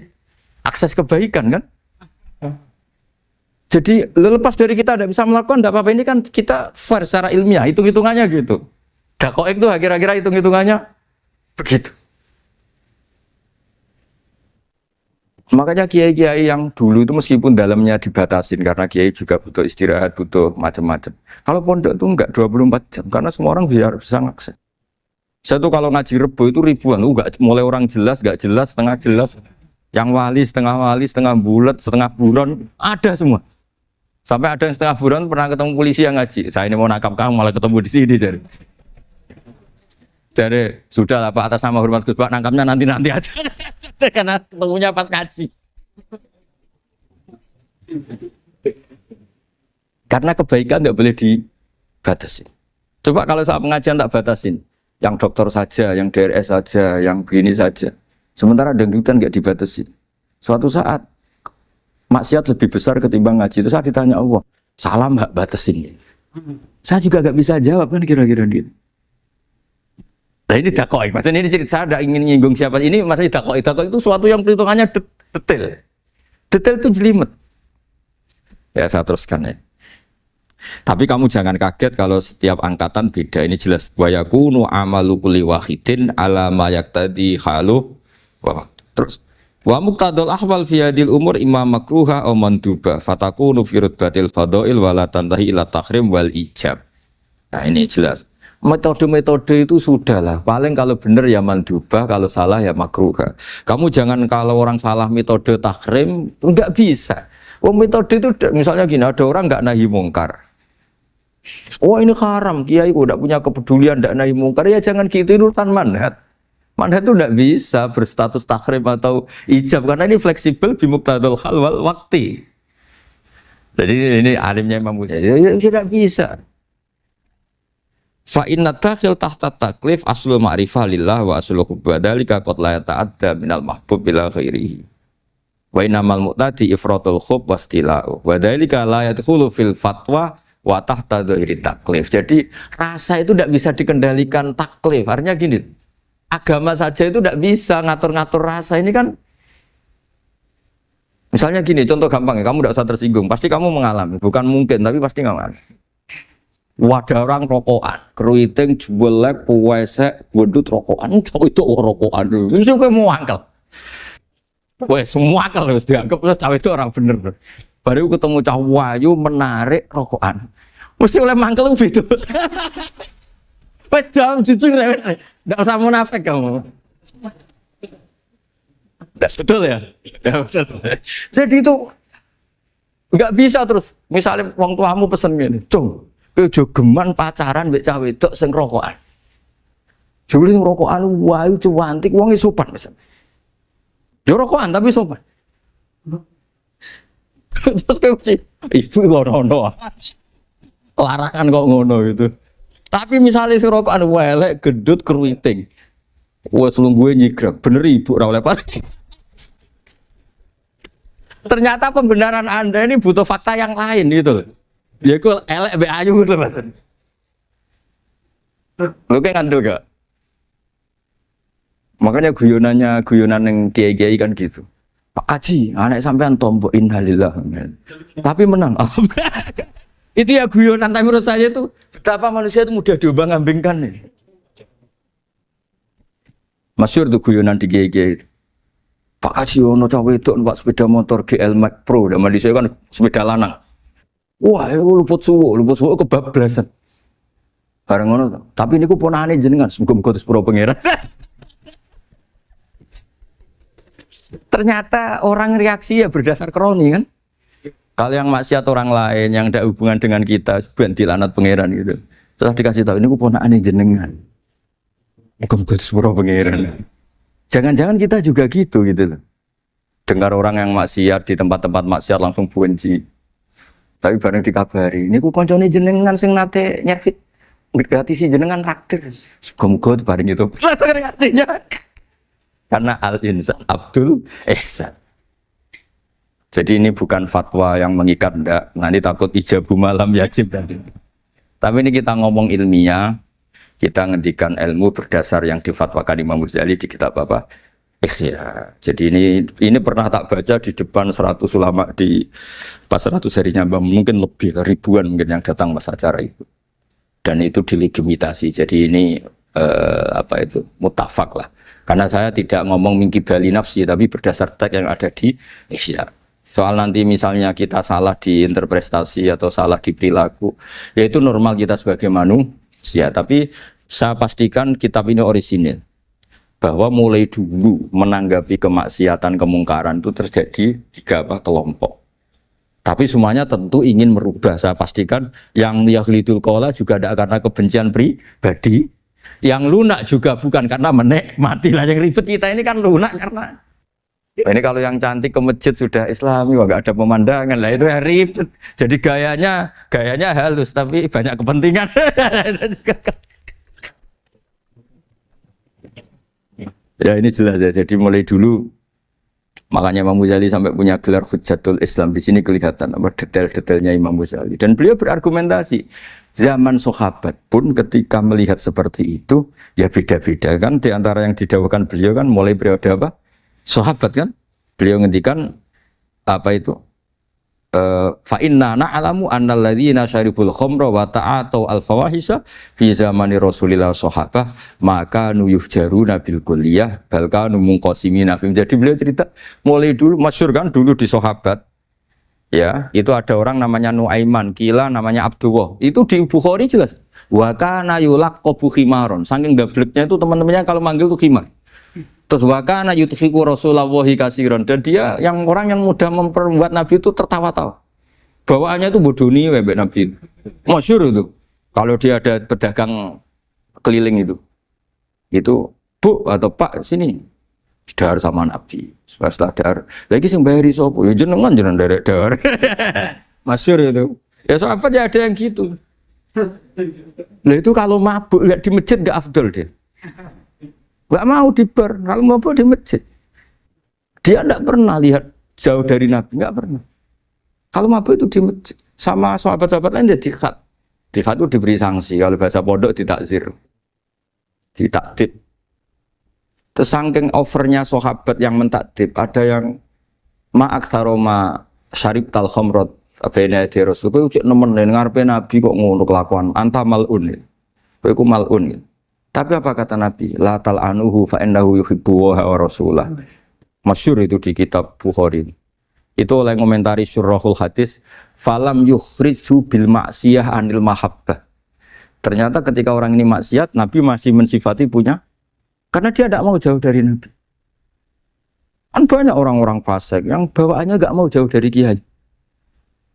akses kebaikan kan? Jadi lepas dari kita tidak bisa melakukan, tidak apa-apa, ini kan kita fair secara ilmiah, hitung-hitungannya gitu. Dakoek itu kira-kira hitung-hitungannya begitu. Makanya kiai-kiai yang dulu itu meskipun dalamnya dibatasin, karena kiai juga butuh istirahat, butuh macam-macam. Kalau pondok itu enggak 24 jam, karena semua orang bisa ngakses. Saya tuh kalau ngaji Rebo itu ribuan, enggak, mulai orang jelas, enggak jelas, setengah jelas, yang wali, setengah bulat, setengah buron, ada semua. Sampai ada yang setengah buron pernah ketemu polisi yang ngaji. Saya ini mau nangkap kamu malah ketemu di sini jadi sudah lah Pak, atas nama hormat Gus Pak, nangkapnya nanti aja. Karena ketemunya pas ngaji. Karena kebaikan nggak boleh dibatasi. Coba kalau saat pengajian tak batasin, yang dokter saja, yang DRS saja, yang begini saja. Sementara dangdutan nggak dibatasi. Suatu saat maksiat lebih besar ketimbang ngaji. Itu saya ditanya Allah, salam nggak batasin? Saya juga nggak bisa jawab kan kira-kira gitu. Nah ini dakoi, maksudnya ini cerita saya tidak ingin nyinggung siapa ini, maksudnya dakoi itu suatu yang perhitungannya detail. Detail itu jelimet. Ya saya teruskan ya. Tapi kamu jangan kaget kalau setiap angkatan beda. Ini jelas wa yakunu amalu kulli wahidin ala ma yaqtadi halu. Terus wa muqtadul ahwal fi hadil umur imma makruha aw manduba fatakunu fi rutbatil fadail wala tantahi ila tahrim wal ijab. Nah ini jelas. Metode-metode itu sudahlah. Paling kalau benar ya manduba, kalau salah ya makruha. Kamu jangan kalau orang salah metode tahrim enggak bisa. Oh metode itu misalnya gini, ada orang enggak nahi mungkar. Oh ini haram, kiai udah punya kepedulian enggak nahi mungkar, ya jangan gitu, itu urusan manhat. Manhat itu enggak bisa berstatus tahrim atau ijab karena ini fleksibel bimuqtadul hal wal waqti. Jadi ini alimnya Imam Ghazali, ya tidak bisa. Fa inna dakhil tahta taklif aslu ma'rifah lillah wa aslu hubbadalika qad la yata'adda minal mahbub ila ghairihi wa innamal mu'tadi ifratul khub wastila'u wa dalika la yadkhulu fil fatwa wa tahta dhahiri taklif. Jadi rasa itu tidak bisa dikendalikan taklif. Artinya gini, agama saja itu tidak bisa ngatur-ngatur rasa. Ini kan misalnya gini, contoh gampang ya, kamu tidak usah tersinggung, pasti kamu mengalami, bukan mungkin tapi pasti ngalami. Wadah orang rokokan, keriting, juelek, puwesek, gendut rokokan, cowok itu rokokan, itu kayak mau angkel. Wah semua angkel harus dianggap cowok itu orang bener. Baru ketemu cowok wayu menarik rokokan, mesti oleh mangkel gitu. Wes jam jujur, nggak usah munafik kamu. Betul ya? Ya betul. Jadi itu nggak bisa terus. Misalnya wong tuamu pesen gini, cung. Jogeman pacaran mbek cah wedok sing rokokan. Jebule sing rokokan wayu cuantik wong sopan misal. Yo rokokan tapi sopan. Terus kayak sih, ibu ngono. Larangan kok ngono gitu. Tapi misalnya sing rokokan welek gendut keriting. Wes lungguhe nyigrek, bener ibu ora oleh Ternyata pembenaran Anda ini butuh fakta yang lain gitu loh. Ya kok elek be ayu gitu Mas. Lu kayak ngandel gak? Makanya guyonan yang kiai-kiai kan gitu. Pak Kaji, anak sampean tombok innalillah. Tapi menang. Itu ya guyonan, tapi menurut saya itu betapa manusia itu mudah diobang-ambingkan nih. Masyhur tuh guyonan di kiai-kiai. Pak Kaji ono cawe itu numpak sepeda motor GL Max Pro, dan Malaysia kan sepeda lanang. Wah, luput suwo kebablasan. Bareng ngono. Tapi niku ponakane jenengan, muga-muga terus pura pangeran. Ternyata orang reaksi ya berdasar kroni kan. Kalau yang maksiat orang lain yang ada hubungan dengan kita, ben dilanat pangeran gitu. Setelah dikasih tahu niku ponakane jenengan. Muga-muga terus pura pangeran. Jangan-jangan kita juga gitu loh. Dengar orang yang maksiat di tempat-tempat maksiat langsung benci. Tapi bareng dikabari, ini ku koncone jenengan sing nate nyervit gratis si jenengan raktir. Muga-muga bareng itu. Reaksinya. Karena al-insan Abdul Ihsan. Jadi ini bukan fatwa yang mengikat, enggak. Nanti takut ijabu malam yajib tadi. Tapi ini kita ngomong ilmiah, kita ngendikan ilmu berdasar yang difatwakan Imam Ghazali di kitab apa? Ihya. Jadi ini pernah tak baca di depan 100 ulama di pas 100 harinya, mungkin lebih ribuan mungkin yang datang pas acara itu. Dan itu dilegitimasi. Jadi ini mutafak lah. Karena saya tidak ngomong mingki bali nafsi, tapi berdasar teks yang ada di Ihya. Soal nanti misalnya kita salah di interpretasi atau salah di perilaku, ya itu normal kita sebagai manusia. Tapi saya pastikan kitab ini orisinil. Bahwa mulai dulu menanggapi kemaksiatan, kemungkaran itu terjadi 3 kelompok. Tapi semuanya tentu ingin merubah. Saya pastikan yang yahlidul qola juga ada karena kebencian pribadi. Yang lunak juga bukan karena menikmati. Lah yang ribet kita ini kan lunak karena ini kalau yang cantik ke masjid sudah Islami, wah gak ada pemandangan lah itu yang ribet. Jadi gayanya halus tapi banyak kepentingan. Ya ini jelas ya. Jadi mulai dulu makanya Imam Ghazali sampai punya gelar Hujjatul Islam. Di sini kelihatan apa detail-detailnya Imam Ghazali. Dan beliau berargumentasi. Zaman sahabat pun ketika melihat seperti itu ya beda-beda kan. Di antara yang didawuhkan beliau kan mulai periode apa? Sahabat kan. Beliau ngendikan apa itu? Fa inna na'lamu annal ladzina syaribul khamra wa ta'atu al-fawahisha fi zamani Rasulillah sahabah maka nuyuhjaruna bil kulliyah bal kanu munqasimina. Jadi beliau cerita mulai dulu masyhur kan dulu di sahabat. Ya, itu ada orang namanya Nuaiman, kila namanya Abdullah. Itu di Bukhari jelas. Wa kana yulaqabu khimaron. Saking gableknya itu teman-temannya kalau manggil tuh khimar. Terus wakana yuthiku Rasulullahi kasiron, dan dia yang orang yang mudah memperbuat Nabi itu tertawa-tawa. Bawaannya itu bodoni webek Nabi. Masyhur itu. Kalau dia ada pedagang keliling itu Bu atau Pak sini dahar sama Nabi. Setelah dahar, lagi sing bayari sapa? Ya jenengan derek dahar. Masyhur itu. Ya sahabat ya ada yang gitu. Lah itu kalau mabuk enggak di masjid enggak afdol dia. Enggak mau di bar, kalau mabuk di masjid. Dia enggak pernah lihat jauh dari Nabi, enggak pernah. Kalau mabuk itu di masjid. Sama sahabat-sahabat lain dia dikhat. Dikhat itu diberi sanksi, kalau bahasa pondok ditakzir. Ditakdib. Terus saking overnya sahabat yang mentakdib, ada yang ma'aktsaroma syarib tal khamrat abena di Rasul. Kowe cek nemen ngarepe Nabi kok ngono kelakuan, anta malun. Kowe ku malun. Tapi apa kata Nabi? La tal'anuhu fa innahu yuhibbu wa rasulah. Masyhur itu di kitab Bukhari. Itu oleh komentari Syurahul Hadis, falam yukhriju bil maksiyah anil mahabbah. Ternyata ketika orang ini maksiat, Nabi masih mensifati punya, karena dia tidak mau jauh dari Nabi. Kan banyak orang-orang fasik yang bawaannya nggak mau jauh dari kiai.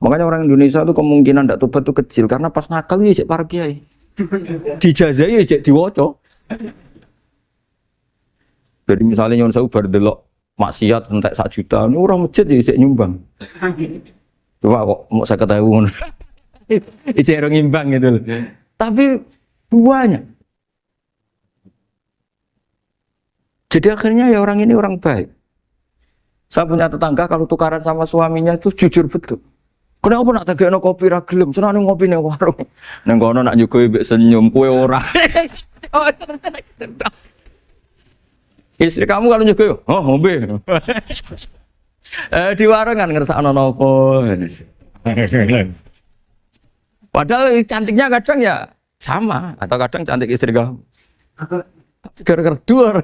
Makanya orang Indonesia itu kemungkinan tidak tobat itu kecil, karena pas nakal ya cek para kiai. Dijazai aja diwoco. Jadi misalnya nyon sewu bar delok maksiat entek 1 juta, ini orang masjid ya cek nyumbang. Coba kok mau 50.000 ngono. Cek orang imbang gitu loh. Tapi buahnya. Jadi akhirnya ya orang ini orang baik. Saya punya tetangga kalau tukaran sama suaminya itu jujur betul. Kenapa nak tegakno kopi ra gelem, senane ngopi ning warung. Ning kono nak nyugoi mbek senyum kowe ora. Istri kamu kalau nyugoi, oh ngombe. Di warung kan ngersakno nopo. Padahal cantiknya kadang ya sama, atau kadang cantik istri kamu. Gara-gara dua.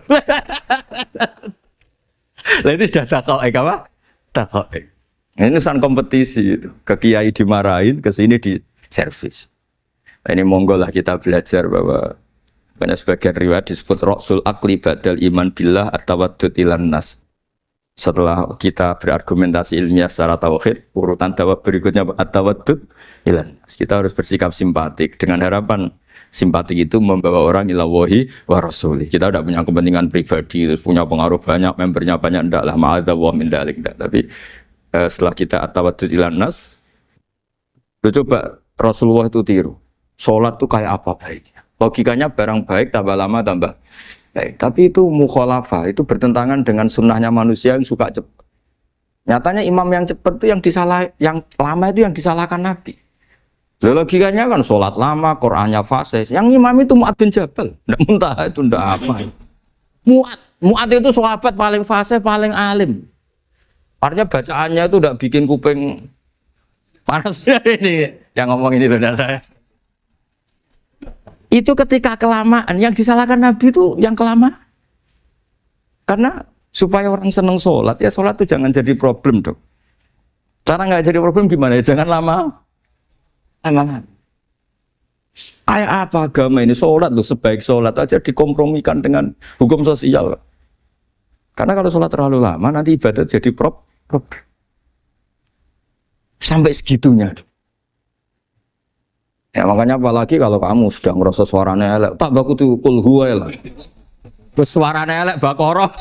Lah itu sudah takok apa? Takok. Ini urusan kompetisi itu. Ke kiai dimarahin, ke sini di servis. Nah, ini monggo lah kita belajar bahwa banyak sebagian riwayat disebut Rasul Akli Badal Iman Billah At-Tawaddud Ilan Nas. Setelah kita berargumentasi ilmiah secara tauhid, urutan dakwah berikutnya At-Tawaddud Ilan Nas. Kita harus bersikap simpatik dengan harapan Simpatik itu membawa orang ila wahi wa rasuli. Kita tidak punya kepentingan pribadi, punya pengaruh banyak, membernya banyak, enggak lah, ma'adha wa min dalik, enggak. Tapi setelah kita at-tawaddud ilan nas, coba Rasulullah itu tiru. Sholat itu kayak apa baiknya? Logikanya barang baik tambah lama tambah baik. Tapi itu mukhalafah, itu bertentangan dengan sunnahnya manusia yang suka cepat. Nyatanya imam yang cepat itu yang lama itu yang disalahkan Nabi. Logikanya kan sholat lama, Qur'annya fase. Yang imam itu Mu'ad bin Jabal, ndak muntah itu ndak apa. Mu'ad itu sahabat paling fase, paling alim. Artinya bacaannya itu ndak bikin kuping panas ini. Yang ngomong ini loh saya. Itu ketika kelamaan, yang disalahkan Nabi itu yang kelamaan. Karena supaya orang seneng sholat, ya sholat itu jangan jadi problem dong. Cara nggak jadi problem gimana ya? Jangan lama. Kayak apa agama ini? Sholat loh, sebaik sholat aja dikompromikan dengan hukum sosial. Karena kalau sholat terlalu lama, nanti ibadah jadi problem. Sampai segitunya. Ya makanya apalagi kalau kamu sudah ngerasa suaranya elek, tak baku tuh kul huwa lah. Terus suaranya elek Baqarah.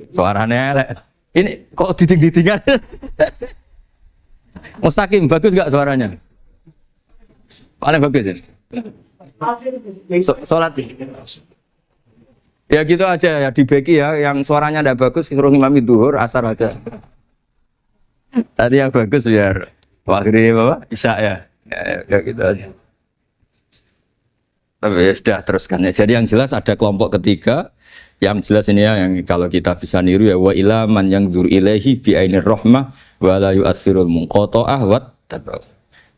Suaranya elek. Ini kok diding-didingan? Mustaqim bagus gak suaranya? Paling bagus ya. Sholat sih. Ya gitu aja ya, dibagi ya. Yang suaranya tidak bagus suruh imami duhur, asar aja. Tadi yang bagus biar maghrib apa? Isya ya. Ya gitu aja. Tapi ya sudah teruskan ya. Jadi yang jelas ada kelompok ketiga. Yang jelas ini ya, yang kalau kita bisa niru ya, wa ila man yang zur ilaihi bi ainir rahmah wa la yu'athirul munqata'ah wa tabau.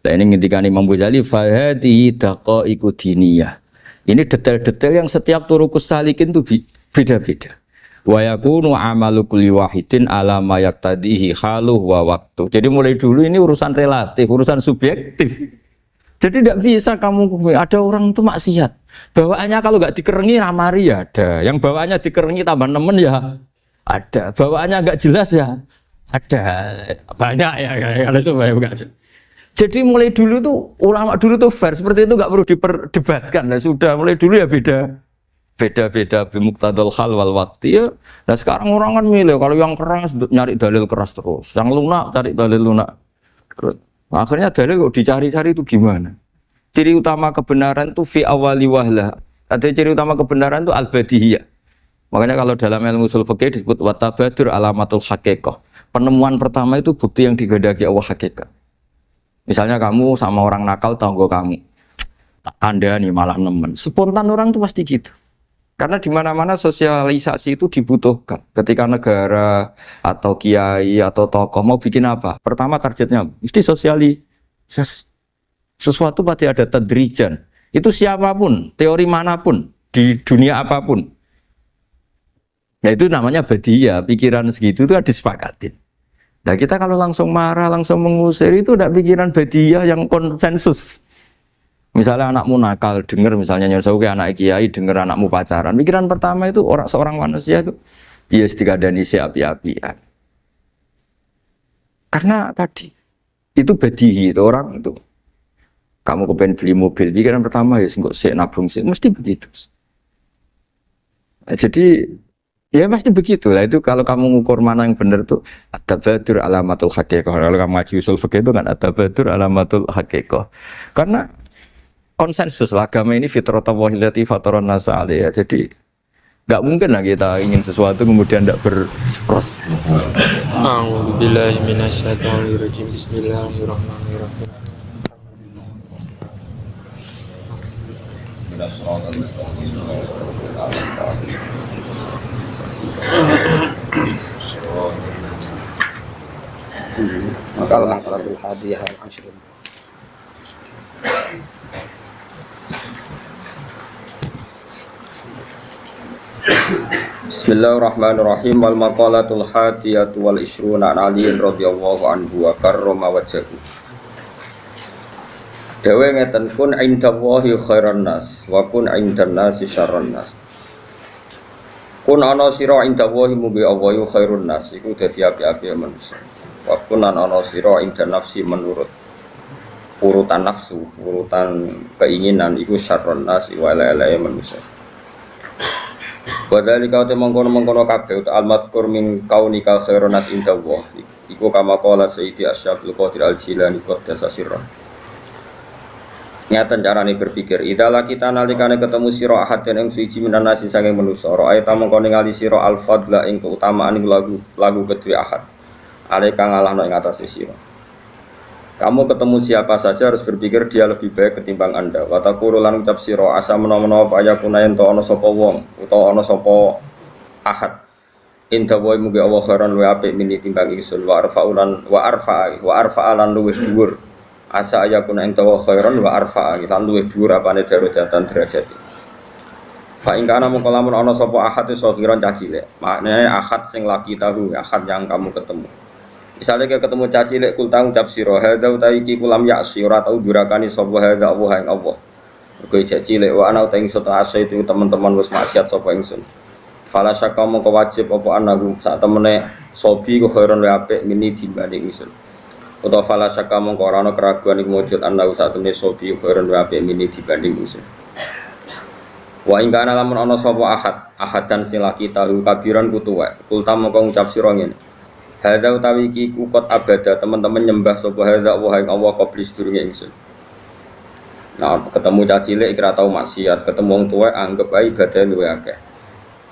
Nah ini ngendikan Imam Ghazali fa hadhihi daqaiqu diniyah. Ini detail-detail yang setiap turukus salikin itu beda-beda. Wa yakunu amalu kulli wahidin ala ma yaqtadihi haluh wa waktu. Jadi mulai dulu ini urusan relatif, urusan subjektif. Jadi tidak bisa kamu ada orang itu maksiat. Bawaannya kalau nggak dikerengi ramari ya ada. Yang bawaannya dikerengi tambah nemen ya ada. Bawaannya nggak jelas ya ada. Banyak ya kalau itu banyak. Jadi mulai dulu tuh ulama dulu tuh fair seperti itu nggak perlu diperdebatkan. Nah, sudah mulai dulu ya beda bimuqtadal hal wal waqti ya. Nah sekarang orang kan milih kalau yang keras nyari dalil keras terus, yang lunak cari dalil lunak terus. Akhirnya dalil kok dicari-cari itu gimana? Ciri utama kebenaran itu fi awali wahlah. Ada ciri utama kebenaran itu al-badihiyah. Makanya kalau dalam ilmu ushul fikih disebut watabadur alamatul haqiqah. Penemuan pertama itu bukti yang digandaki Allah hakikat. Misalnya kamu sama orang nakal tanggo kamu. Anda nih malah nemen. Spontan orang itu pasti gitu. Karena di mana-mana sosialisasi itu dibutuhkan. Ketika negara atau kiai atau tokoh mau bikin apa? Pertama targetnya mesti sosialisasi. Sesuatu pasti ada tadrijan. Itu siapapun, teori manapun, di dunia apapun. Ya itu namanya badiyah. Pikiran segitu itu disepakatin. Nah kita kalau langsung marah, langsung mengusir itu tidak pikiran badiyah yang konsensus. Misalnya anakmu nakal, dengar misalnya nyuruh ke anak kiai, dengar anakmu pacaran. Pikiran pertama itu seorang manusia itu dia dikadani si api-apian. Karena tadi itu badihi itu orang itu. Kamu kepengen beli mobil, pikiran pertama ya kok sik nabung sik, mesti begitu. Nah, jadi ya pasti begitu lah itu kalau kamu ngukur mana yang benar tuh at-tabadur alamatul haqiqah. Kalau kamu ngaji usul fikih itu kan at-tabadur alamatul haqiqah. Karena konsensus lah agama ini fitratallahi allati fataran nasa 'alaiha. Jadi enggak mungkin lah kita ingin sesuatu kemudian tidak berproses. A'udzubillahi minasyaitonir rajim. Bismillahirrahmanirrahim. Makalah Rabbul Hadiyah al-Ashr. Bismillahirrahmanirrahim. Wal maqalatul hadiyatu wal ishruna an Ali radhiyallahu anhu wa karrama wajhahu. Dewe ngeten kun indallahi khairan nas wa kun indan nasi syarran nas. Kun ana sira indallahi mubi Allah khairun nas iku dadi api-api manusia. Wa kun ana sira indan nafsi menurut urutan nafsu, urutan keinginan iku syarrun nas wa ala manusia. Padahal kau mengkono kabeh uta al-mazkur min kaunika khairun nas indallah. Iku kama qala Sayyidi Asy'abul Qadir Al-Jilani qaddasa sirra. Nyatan carane berpikir, idzalah kita nalikane ketemu sira ahad den ing suci minan nasi saking manusa, ayat mengko ningali sira al-fadla ing keutamaan lagu kedue ahad. Ale kang ngalahno ing atase sira. Kamu ketemu siapa saja harus berpikir dia lebih baik ketimbang Anda. Wa taqulu lan ucap sira asa menawa apa ayakuna ento ana sapa wong utawa ana sapa ahad. Inta wa mugi Allah khairan luwih apik mini timbang ingsun wa arfa'alan luwih dhuwur. Asa ayakuna ento khairan wa arfa'alan luwih dhuwur apane darajatan derajat. Fa ing kana mongko lamun ana sapa ahad iso khiran cah cilik. Maknane ahad sing laki tahu, ahad yang kamu ketemu. Misalnya kayak ketemu caci lek kul tang ucap sira hadza utaiki kulam ya'si ora tau durakani sapa hadza Allah ing Allah. Kowe caci lek wa ana uta ingsun asa itu teman-teman wis maksiat sapa ingsun. Fala syaka mongko wajib apa anaku sak temene sobi ku khairon wa apik mini dibanding ingsun. Utawa fala syaka mongko ora ana keraguan iku wujud anaku sak temene sobi khairon wa apik mini dibanding ingsun. Wa ing kana lamun ana sapa ahadan sing laki tahu kabiran kutuwa. Kul tam mongko ngucap sira ngene. Hadza utawi iki kukot abada teman-teman nyembah sapa hadza wa ing Allah qabli sedurunge ingsun. Nah, ketemu caci cilik ora tau maksiat, ketemu wong tuwa anggap ae ibadah luwih akeh.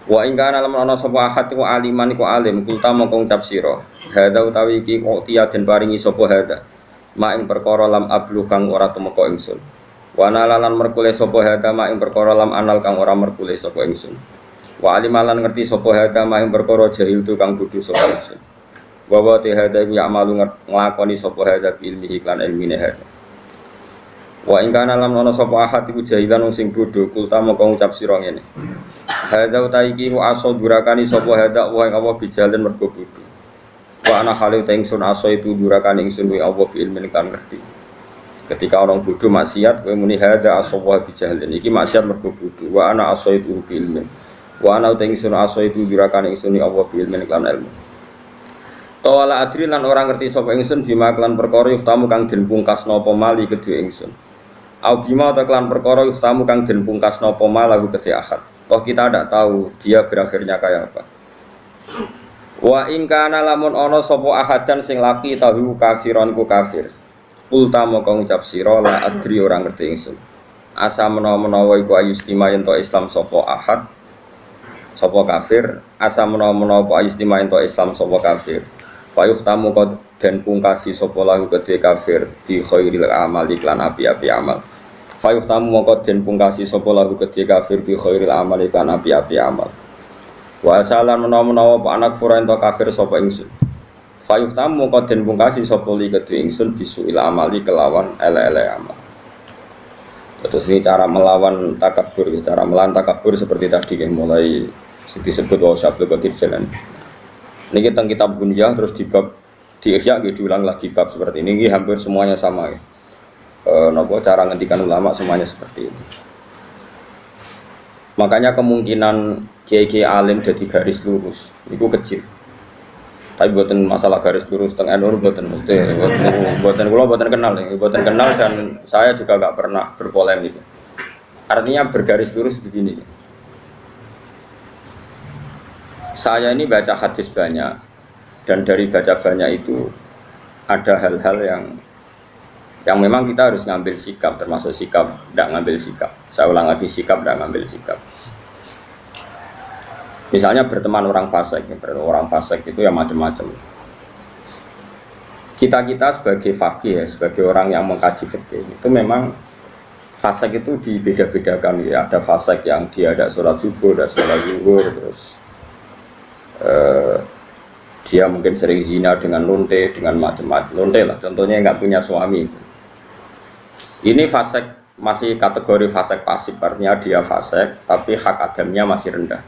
Wa ing kana lamun ana sapa ahad iku aliman iku alim, kulta mongko ngucap sira. Hadza utawi iki kok den paringi sapa hadza. Ma ing perkara lam ablu kang ora tumeka ingsun. Wa nalalan merkule sapa hadza ma ing perkara lam anal kang ora merkule sapa ingsun. Wa alimalan ngerti sapa hadza ma ing perkara jahil tu kang bodho sapa ingsun. Wa te hadza iku ya'malu nglakoni sapa hadza bi ilmihi lan ilmine hadza. Wa ing kana lam ana sapa ahad iku jahilan sing bodho kulta moko ngucap sira ngene. Hadza utaiki wa aso durakani sapa hadza wa ing apa bijalen mergo bodho. Wa ana halu ta ingsun aso itu durakani ingsun wi apa bi ilmin kan ngerti. Ketika orang bodho maksiat kowe muni hadza aso wa bijalen iki maksiat mergo bodho. Wa ana aso itu bi ilmin. Wa ana ta ingsun aso itu durakani ingsun wi apa bi ilmin kan ilmu. Tawala adri lan orang ngerti sapa ingsun bima klan perkara yuftamu kang den pungkasna apa mali kedhe ingsun. Au bima ta klan perkara yuftamu kang den pungkasna apa malahu kedhe ahad. Toh kita tidak tahu dia berakhirnya kayak apa. Wa in kana lamun ana sapa ahadan sing laki tahu kafiron ku kafir. Ulta moko ngucap sira la adri orang ngerti ingsun. Asa menawa-menawa iku ayustima yen to Islam sapa ahad sapa kafir, asa menawa-menawa ayustima yen to Islam sapa kafir. Fayuh tamu kau dan pungkasi sopo lahu kedhe kafir di khairil amal iklan api-api amal. Fayuh tamu kau dan pungkasi sopo lahu kedhe kafir di khairil amal iklan api-api amal. Wa salan menawa-menawa anak fura ento kafir sopo ingsun. Fayuh tamu kau dan pungkasi sopo li kedhe ingsun bisuil amali kelawan ele-ele amal. Terus ini cara melawan takabur, seperti tadi yang mulai disebut wa syabul qadir jalan. Ini kita kitab Bunyah terus di bab di Ihya diulang lagi bab seperti ini hampir semuanya sama ya. Nopo cara ngendikan ulama semuanya seperti ini. Makanya kemungkinan kiai alim jadi garis lurus itu kecil. Tapi buatan masalah garis lurus teng NU buatan buatan kenal dan saya juga nggak pernah berpolemik. Artinya bergaris lurus begini. Saya ini baca hadis banyak dan dari baca banyak itu ada hal-hal yang memang kita harus ngambil sikap, termasuk sikap tidak ngambil sikap. Saya ulang lagi, sikap tidak ngambil sikap. Misalnya berteman orang fasik itu ya macam-macam. Kita sebagai faqih ya, sebagai orang yang mengkaji fikih itu memang fasik itu dibeda-bedakan ya. Ada fasik yang dia ada sholat subuh, ada sholat zuhur, terus dia mungkin sering zina dengan lonte, dengan macam-macam lonte lah contohnya nggak punya suami. Ini fasik masih kategori fasik pasif, artinya dia fasik tapi hak agamanya masih rendah.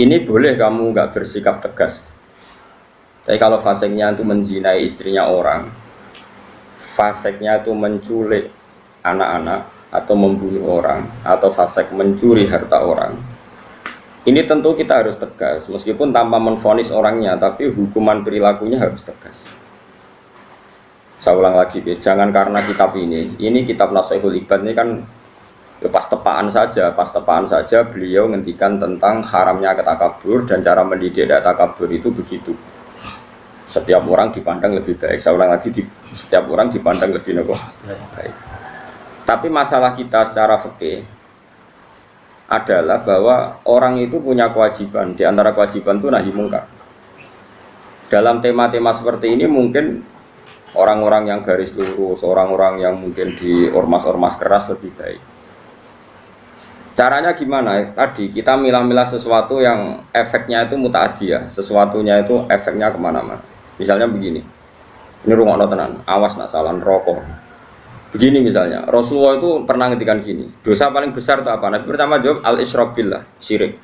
Ini boleh kamu nggak bersikap tegas. Tapi kalau fasiknya itu menzinai istrinya orang, fasiknya itu menculik anak-anak atau membunuh orang, atau fasik mencuri harta orang, ini tentu kita harus tegas, meskipun tanpa menvonis orangnya, tapi hukuman perilakunya harus tegas. Saya ulang lagi, jangan karena kitab ini kitab Nasihatul Ibad ini kan ya pas tepaan saja beliau ngendikan tentang haramnya ketakabur dan cara mendidik takabur itu begitu. Setiap orang dipandang lebih baik. Saya ulang lagi, setiap orang dipandang lebih baik. Tapi masalah kita secara fikih adalah bahwa orang itu punya kewajiban. Di antara kewajiban itu nahi mungkar. Dalam tema-tema seperti ini mungkin orang-orang yang garis lurus, orang-orang yang mungkin di ormas-ormas keras lebih baik. Caranya gimana? Tadi kita milah-milah sesuatu yang efeknya itu mutaadiyah, sesuatunya itu efeknya kemana-mana. Misalnya begini, ini rungokno tenan, awas nak salah rokok. Begini misalnya, Rasulullah itu pernah ngendikan gini, dosa paling besar itu apa? Nabi pertama jawab al-isyrak billah, syirik.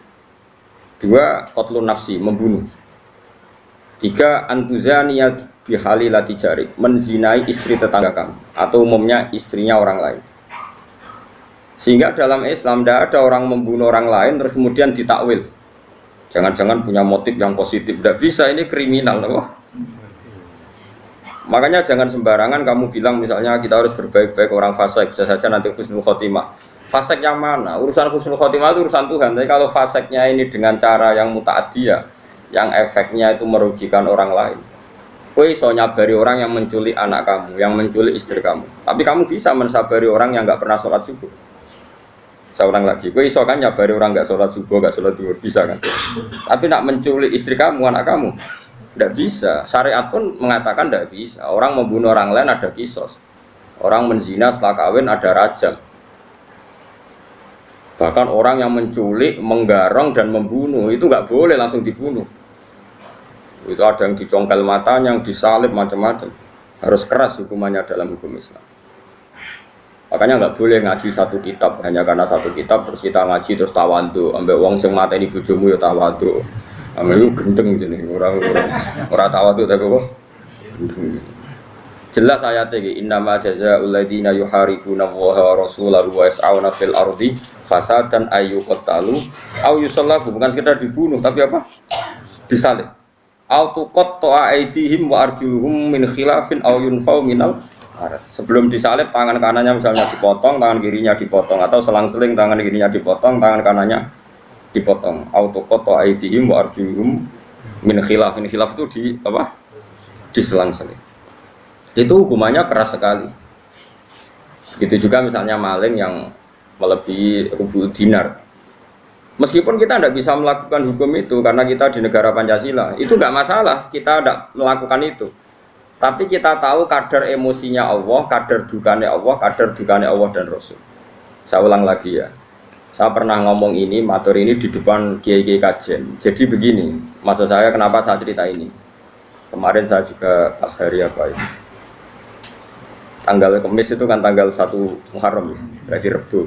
2, qatlun nafsi, membunuh. 3, antuzaniyat bihalilati jari, menzinai istri tetangga kamu atau umumnya istrinya orang lain. Sehingga dalam Islam tidak ada orang membunuh orang lain terus kemudian ditakwil. Jangan-jangan punya motif yang positif, tidak bisa, ini kriminal. Makanya jangan sembarangan kamu bilang misalnya kita harus berbaik-baik orang fasik, bisa saja nanti husnul khotimah. Fasik yang mana? Urusan husnul khotimah itu urusan Tuhan. Tapi kalau fasiknya ini dengan cara yang muta'adiyah, yang efeknya itu merugikan orang lain, kowe iso nyabari orang yang menculik anak kamu, yang menculik istri kamu. Tapi kamu bisa mensabari orang yang nggak pernah sholat subuh. Saya ulang lagi, kowe iso kan nyabari orang nggak sholat subuh, nggak sholat duhur, bisa kan? Tapi nak menculik istri kamu, anak kamu, tidak bisa. Syariat pun mengatakan tidak bisa. Orang membunuh orang lain ada kisos. Orang menzina setelah kawin ada rajam. Bahkan orang yang menculik, menggarong dan membunuh itu nggak boleh langsung dibunuh. Itu ada yang dicongkel matanya, yang disalib macam-macam. Harus keras hukumannya dalam hukum Islam. Makanya nggak boleh ngaji satu kitab hanya karena satu kitab terus kita ngaji terus tawadhu. Ambek wong sing mateni bojomu ya tawadhu. Amelu gendeng jenenge ora tawadhu tapi kok gendeng. Jelas ayatnya iki innama jazaa'ul ladzina yuharibuna Allaha wa rasulahu wa yas'auna fil ardi fasadan ayyuqtalu aw yusallabu, bukan sekedar dibunuh tapi apa? Disalib. Au tuqatta'a aydihim wa arjuluhum min khilafin aw yunfau minal ard. Sebelum disalib tangan kanannya misalnya dipotong, tangan kirinya dipotong, atau selang-seling tangan kirinya dipotong, tangan kanannya dipotong. Autokoto aidihim wa arjuluhum min khilaf. Min khilaf itu di apa? Diselang-seling. Itu hukumannya keras sekali. Itu juga misalnya maling yang melebihi rubu dinar. Meskipun kita tidak bisa melakukan hukum itu karena kita di negara Pancasila, itu nggak masalah. Kita tidak melakukan itu. Tapi kita tahu kadar emosinya Allah, kadar dukanya Allah dan Rasul. Saya ulang lagi ya. Saya pernah ngomong ini, matur ini di depan kiai-kiai kajian. Jadi begini, maksud saya kenapa saya cerita ini. Kemarin saya juga pas hari apa ini. Tanggal Kamis itu kan tanggal 1 Muharram ya, berarti Rebu.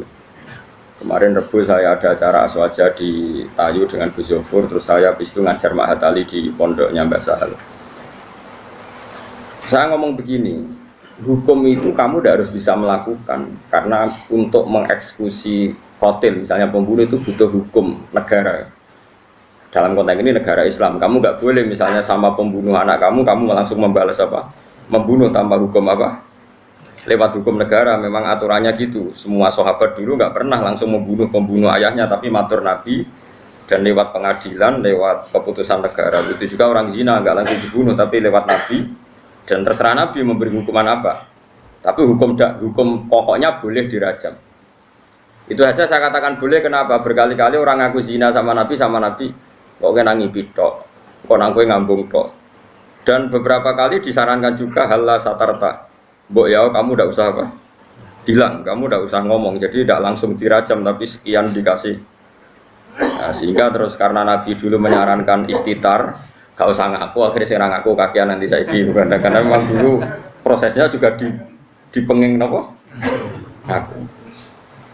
Kemarin Rebu saya ada acara aswaja di Tayu dengan Gus Zofur, terus saya habis itu ngajar Mahat Ali di pondoknya Mbak Sahal. Saya ngomong begini, hukum itu kamu tidak harus bisa melakukan karena untuk mengeksekusi qatil, misalnya pembunuh itu butuh hukum negara. Dalam konteks ini negara Islam, kamu nggak boleh misalnya sama pembunuh anak kamu langsung membalas apa? Membunuh tanpa hukum apa? Lewat hukum negara, memang aturannya gitu. Semua sahabat dulu nggak pernah langsung membunuh pembunuh ayahnya, tapi matur Nabi dan lewat pengadilan, lewat keputusan negara. Begitu juga orang zina nggak langsung dibunuh, tapi lewat Nabi. Dan terserah Nabi memberi hukuman apa. Tapi hukum pokoknya boleh dirajam. Itu aja saya katakan boleh. Kenapa? Berkali-kali orang ngaku zina sama Nabi kok kena ngipit tok, kok nangkue ngambung tok. Dan beberapa kali disarankan juga halla satarta, mbok ya kamu tidak usah apa bilang, kamu tidak usah ngomong, jadi tidak langsung dirajam tapi sekian dikasih. Nah, sehingga terus karena Nabi dulu menyarankan istitar, gak usah ngaku, akhirnya saya ngaku kakian nanti saya bukan, karena memang dulu prosesnya juga dipenging nopo aku.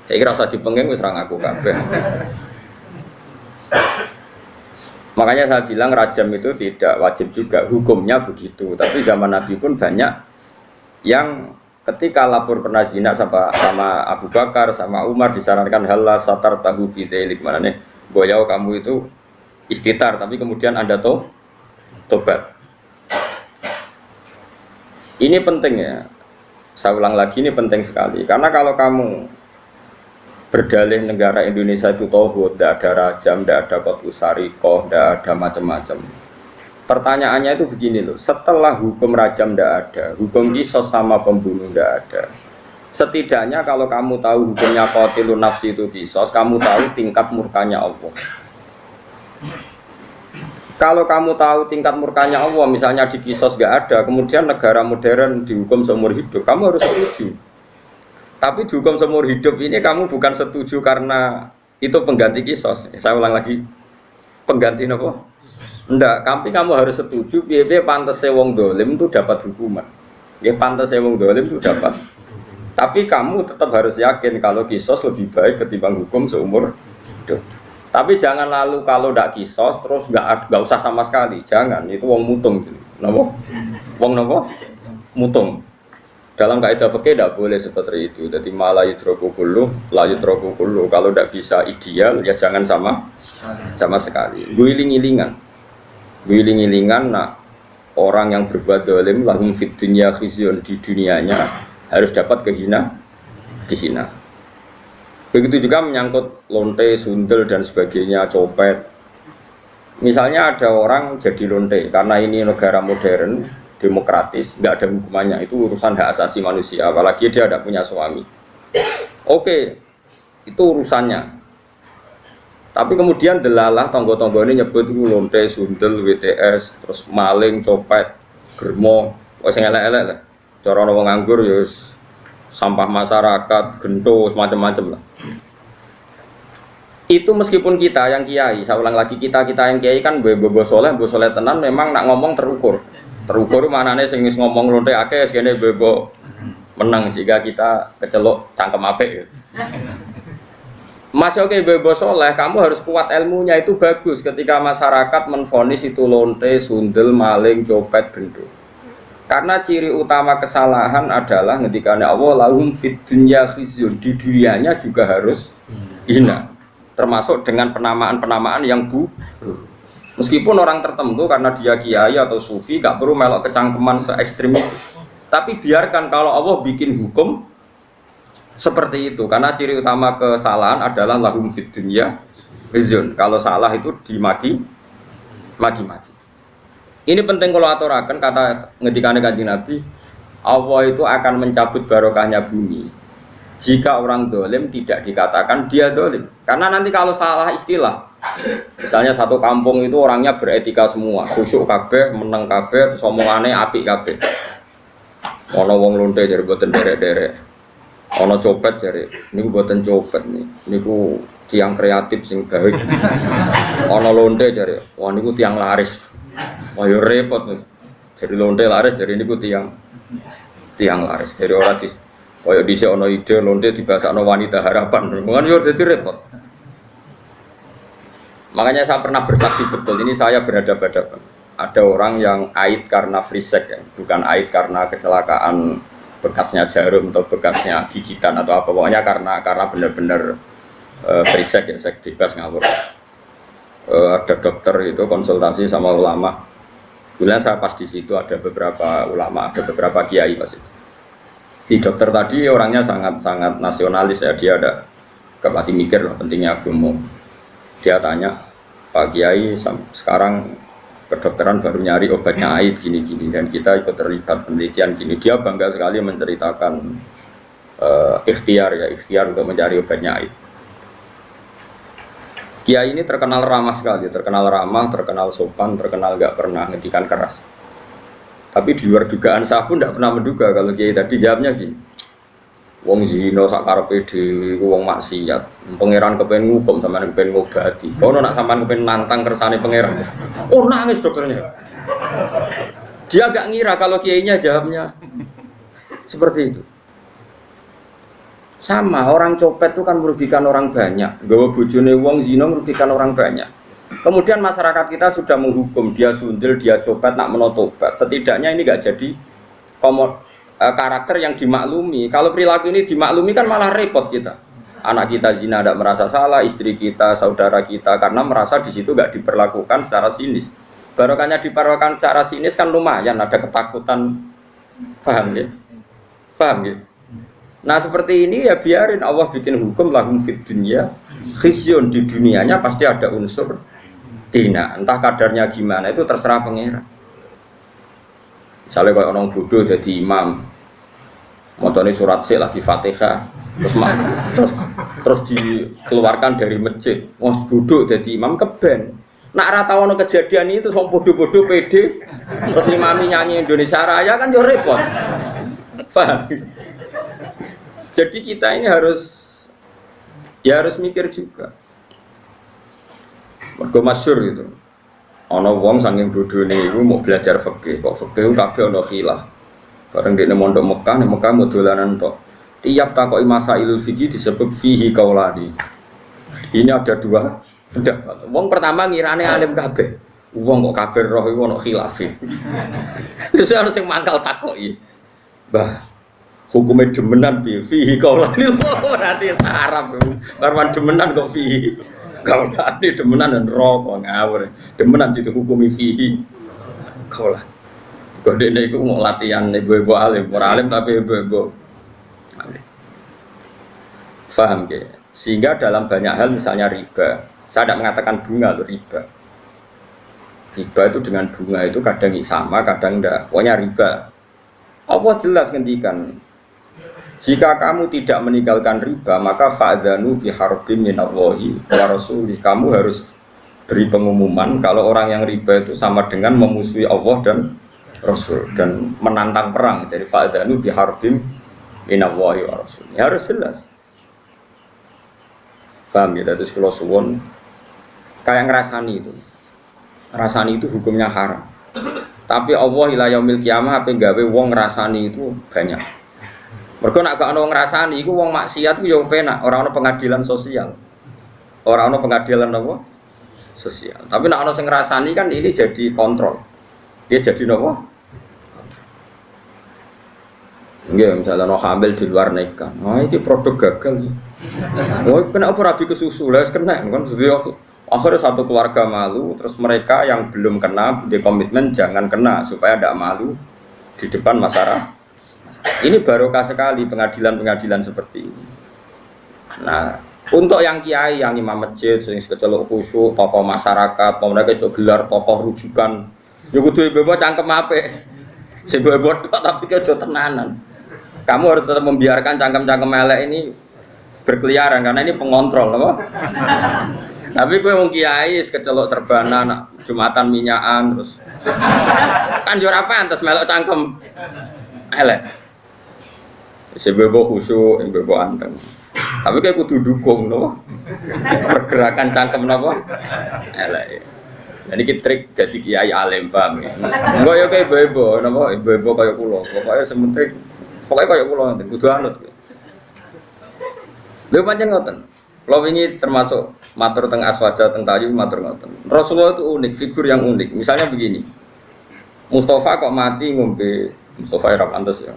Saya kira usah dipenging wis ra ngaku kabeh. Makanya saya bilang rajam itu tidak wajib juga, hukumnya begitu. Tapi zaman Nabi pun banyak yang ketika lapor pernah zina sama Abu Bakar, sama Umar disarankan halla satar tahu bidailik, mana nih boyau kamu itu istitar, tapi kemudian Anda tobat. Ini penting ya. Saya ulang lagi, ini penting sekali. Karena kalau kamu berdalih negara Indonesia itu tauhid, tidak ada rajam, tidak ada qat'us sariqah, tidak ada macam-macam. Pertanyaannya itu begini loh, setelah hukum rajam tidak ada, hukum qisas sama pembunuh tidak ada. Setidaknya kalau kamu tahu hukumnya qatilun nafsi itu qisas, kamu tahu tingkat murkanya Allah. Kalau kamu tahu tingkat murkanya Allah, misalnya di qisas nggak ada, kemudian negara modern dihukum seumur hidup, kamu harus setuju. Tapi dihukum seumur hidup ini kamu bukan setuju karena itu pengganti qisas. Saya ulang lagi, pengganti apa? Enggak, tapi kamu harus setuju. Biar pantas wong dolim itu dapat hukuman. Ya pantas wong dolim itu dapat. Tapi kamu tetap harus yakin kalau qisas lebih baik ketimbang hukum seumur hidup. Tapi jangan lalu kalau tidak qisas terus nggak usah sama sekali. Jangan, itu wong mutung. Napa? Wong napa? Mutung. Dalam kaidah fikih tidak boleh seperti itu. Jadi malah yutroku kullu, la yutroku kullu. Kalau tidak bisa ideal ya jangan sama sekali. Guling-gilingan, nah orang yang berbuat dolim lahum fid dunya khizyun, di dunianya harus dapat kehina. Begitu juga menyangkut lonte, sundel dan sebagainya, copet. Misalnya ada orang jadi lonte karena ini negara modern, demokratis, nggak ada hukumannya, itu urusan hak asasi manusia, apalagi dia tidak punya suami. Oke, itu urusannya. Tapi kemudian delalah tonggo-tonggo ini nyebut itu lonte, sundel, WTS, terus maling, copet, germo, sing elek-elek lah. Cara wong nganggur ya sampah masyarakat, gento, macam-macam lah. Itu meskipun kita yang kiai, saya ulang lagi, kita yang kiai kan bobo soleh tenan memang nak ngomong terukur manane sing wis ngomong lonte akeh sekene bebo menang sehingga kita kecelok cangkem apik. Mas oke bebo soleh, kamu harus kuat ilmunya, itu bagus ketika masyarakat menvonis itu lonte, sundel, maling, copet, gendut. Karena ciri utama kesalahan adalah ketika Allah lahum fid dunya khizyun, di dunianya juga harus hina. Termasuk dengan penamaan yang meskipun orang tertentu karena dia kiai atau sufi gak perlu melok kecangkeman se ekstrim itu. Tapi biarkan kalau Allah bikin hukum seperti itu, karena ciri utama kesalahan adalah lahum fid dunya khizyun. Kalau salah itu dimaki. Ini penting kalau aturaken kata ngedikane Kanjeng Nabi, Allah itu akan mencabut barokahnya bumi jika orang dolim tidak dikatakan dia dolim. Karena nanti kalau salah istilah, misalnya satu kampung itu orangnya beretika semua, khusyuk kabeh, meneng kabeh, terus omongane apik kabeh. Ono wong lonte jare boten derek-derek. Ono copet jare niku boten copet nih. Niku tiang kreatif sing baik. Ono lonte jare, wah niku tiang laris. Wah yo repot nih. Jadi lonte laris, jadi niku tiang laris. Dari ora kaya dhisik ana ide lonte dibasakno wanita harapan. Mungkin yo dadi repot. Makanya saya pernah bersaksi betul, ini saya berhadapan-hadapan. Ada orang yang aid karena free sex ya, bukan aid karena kecelakaan bekasnya jarum atau bekasnya gigitan atau apa, pokoknya karena benar-benar free sex ya, seks bebas ngawur. Ada dokter itu konsultasi sama ulama. Kemudian saya pas di situ ada beberapa ulama, ada beberapa kiai pasti. Di dokter tadi orangnya sangat nasionalis ya, dia ada kepati mikir loh pentingnya agama. Dia tanya, Pak Kiai sekarang kedokteran baru nyari obatnya aid gini-gini dan kita ikut terlibat penelitian gini. Dia bangga sekali menceritakan ikhtiar untuk mencari obatnya aid. Kiai ini terkenal ramah sekali, terkenal sopan, terkenal gak pernah ngedikan keras. Tapi di luar dugaan saya pun tidak pernah menduga kalau Kiai tadi jawabnya gini, wong zina sakarepe dhewe wong maksiat, pangeran kepen ngukum sampean kepen ngobati. Ono nak sampean kepen nantang kersane pangeran. Oh nangis dokternya. Dia gak ngira kalau kiainya jawabnya seperti itu. Sama orang copet itu kan merugikan orang banyak. Gawa bojone wong zina merugikan orang banyak. Kemudian masyarakat kita sudah menghukum dia sundel, dia copet, nak menotobat. Setidaknya ini gak jadi karakter yang dimaklumi. Kalau perilaku ini dimaklumi kan malah repot kita. Anak kita zina tidak merasa salah, istri kita, saudara kita, karena merasa di situ gak diperlakukan secara sinis. Barokahnya diperlakukan secara sinis kan lumayan, ada ketakutan Paham ya? Paham ya? Nah seperti ini ya biarin Allah bikin hukum lahum fid dunya khizyun, di dunianya pasti ada unsur hina, entah kadarnya gimana itu terserah pangeran. Misalnya kalau orang bodoh jadi imam, motornya surat sih lagi Fatihah, terus dikeluarkan dari masjid, mau bodoh jadi imam keben. Nak rata ono kejadian itu sama bodoh-bodoh pede, terus imami nyanyi Indonesia Raya kan yo repot. Paham? Jadi kita ini harus mikir juga. Mergo masyhur gitu. Ana wong saking bodhone iku mau belajar fikih, kok fikih kabeh ana khilaf. Bareng dekne mondok Mekah, nek Mekah mau dolanan tok. Tiap takoki masailul fikih disebut fihi qaulani. Ini ada dua pendapat. Wong pertama ngirane alim kabeh. Wong kok kabeh roh iku ana khilafe. Terus ana sing mangkal takoki. Mbah, hukumnya demenan fihi qaulani berarti sarap. Karwan demenan kok fihi. Qaulani demenan dan rokok ngawur. Demenan itu hukumi fihi qaulani. Kodene iku mau latihan ibu-ibu alim, ora alim tapi ibu-ibu alim. Paham ke? Sehingga dalam banyak hal misalnya riba, saya tidak mengatakan bunga loh, riba. Riba itu dengan bunga itu kadang sama, kadang enggak. Pokoknya riba. Allah jelas ngendikan, jika kamu tidak meninggalkan riba, maka fa'dzanu biharbin minallahi wa rasulih. Kamu harus beri pengumuman kalau orang yang riba itu sama dengan memusuhi Allah dan Rasul dan menantang perang. Jadi fa'dzanu biharbin minallahi wa rasulih. Harus jelas. Paham ya? Terus kalau suwon kayak ngerasani itu. Ngerasani itu hukumnya haram. Tapi Allah ila yaumil kiamah apa gawe wong ngrasani itu banyak. Mergo nek gak ono ngrasani iku wong maksiat ku yo penak, ora ono pengadilan sosial. Ora ono pengadilan apa? Sosial. Tapi nek ono sing ngrasani kan ini jadi kontrol. Dia jadi napa? Kontrol. Nggih, misalnya ono hamil di luar nikah. Nah, iki produk gagal iki. Oh, kenapa rabi kesusu? Lah kena kan akhirnya satu keluarga malu, terus mereka yang belum kena di komitmen jangan kena supaya tidak malu di depan masyarakat. Ini barokah sekali pengadilan-pengadilan seperti ini. Nah, untuk yang kiai, yang imam masjid, sing kecelok khusyuk, tokoh masyarakat, mereka itu gelar tokoh rujukan. Ya kudu ibu cangkem apik. Sing ibu tapi kejo tenanan. Kamu harus tetap membiarkan cangkem-cangkem elek ini berkeliaran karena ini pengontrol, apa? Tapi gue mau kiai kecelok serbana, nak jumatan minyakan terus. Kan jur apa antas melok cangkem elek. Sebebo khusyuk, sebebo anteng. Tapi kayak kudu dukung, no? Pergerakan cangkem napa? Elek. Jadi kita trik jadi kiai alim paham ya. Enggak ya kayak ibu-ibu, napa? Ibu-ibu kayak kulo. Pokoknya sementing, pokoknya kayak kulo nanti kudu anut. Lha pancen ngoten. Kalau ini termasuk matur teng aswaja teng tayu matur ngoten. Rasulullah itu unik, figur yang unik. Misalnya begini. Mustafa kok mati ngombe Mustafa ya pantes ya.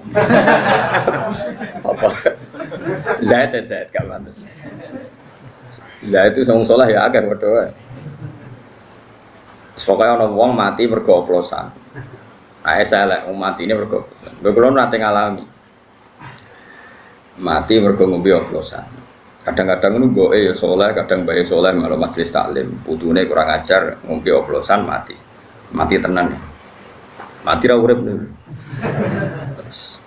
Apa? Zaid gak pantes. Zaid itu sang saleh ya akeh padha wae. Pokoknya ana wong mati mergo oplosan. Nah, elek mati ini mergo oplosan. Kulo nate ngalami. Mati mergo ngombe oplosan. Kadang-kadang nunggu ya soleh, kadang bayi soleh malah majelis taklim, putune kurang ajar, ngombe oplosan mati tenan ya. Mati ra urip dulu. Terus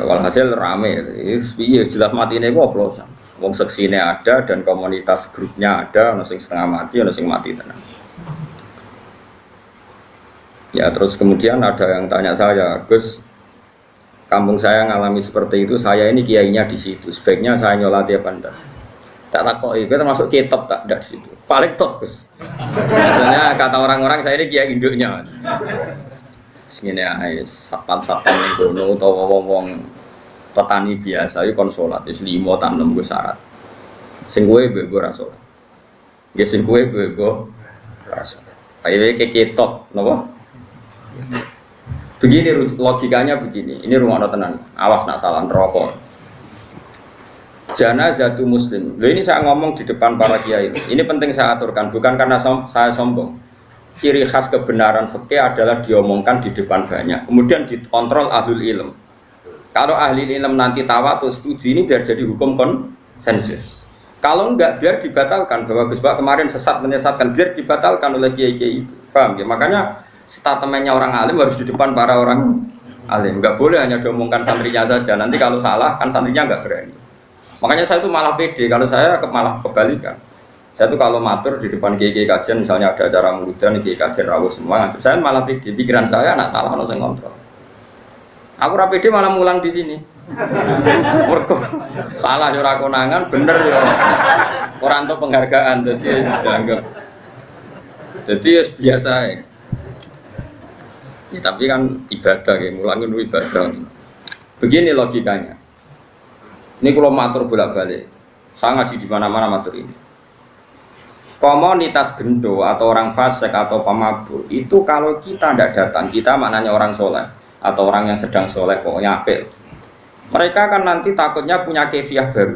walhasil rame, iya jelas mati ini gua oplosan. Wong seksine ada dan komunitas grupnya ada, ono sing setengah mati, ono sing mati tenan. Ya terus kemudian ada yang tanya saya, Gus, kampung saya ngalami seperti itu, saya ini kiainya di situ. Sebaiknya saya nyolati apa enggak? Tak takoki, itu termasuk kitab tak ada di situ. Paling top, Gus. Biasanya kata orang-orang saya ini kiai induknya. Segini aja, satpam-satpam yang kono atau wong-wong petani biasa itu konsolat, itu 5 tanam gue syarat. Sing gue ibu rasolat. Gak sing gue ibu rasolat. Kayak kitab, nopo? Begini logikanya begini, ini rumah tenan, awas nak salah rokok. Janazatu muslim. Loh ini saya ngomong di depan para kiai. Ini penting saya aturkan, bukan karena saya sombong. ciri khas kebenaran fikih adalah diomongkan di depan banyak, kemudian dikontrol ahlul ilm. Kalau ahli ilm nanti tawatur setuju ini biar jadi hukum konsensus. Kalau enggak biar dibatalkan, bahwa Gus Bak kemarin sesat menyesatkan, biar dibatalkan oleh kiai-kiai itu. Paham ya? Makanya statementnya orang alim harus di depan para orang alim. Enggak boleh hanya diomongkan santrinya saja. Nanti kalau salah kan santrinya enggak berani. Makanya saya itu malah pede, kalau saya malah kebalikan. Saya tuh kalau matur di depan kiai-kiai kajian, misalnya ada acara muludan, kiai kajian rawuh semua, saya malah pede. Pikiran saya anak salah ono sing kontrol. Aku rapede malah mulang di sini. Mergo salah ora konangan, bener ya. Ora entuk penghargaan, dadi dianggap. Jadi biasa ya. Ya tapi kan ibadah ya, mulang itu ibadah. Begini logikanya. Ini kalau matur bolak-balik. Saya ngaji di mana-mana matur ini. Komunitas gendo atau orang fasik atau pemabuk itu kalau kita tidak datang, kita maknanya orang soleh atau orang yang sedang soleh, pokoknya apel. Mereka kan nanti takutnya punya kefiah baru.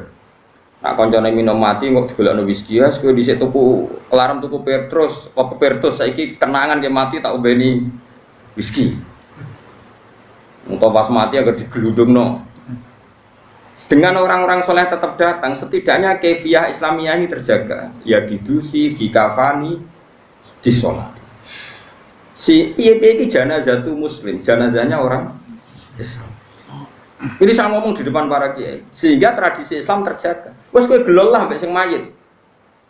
Nak koncone minum mati kok digolekno whisky ya, kowe dhisik tuku kelarem tuku Petrus, apa Petrus saiki kenangan ke mati tak ubeni whisky. Engko pas mati agar digelundungno. Dengan orang-orang soleh tetap datang, setidaknya kefiah Islamiyah ini terjaga. Ya didusi, dikafani, disolat. Si piye-piye iki janazah itu muslim, janazahnya orang Islam. Ini saya ngomong di depan para kiai, sehingga tradisi Islam terjaga. Wes kowe gelol lah mbek sing mayit.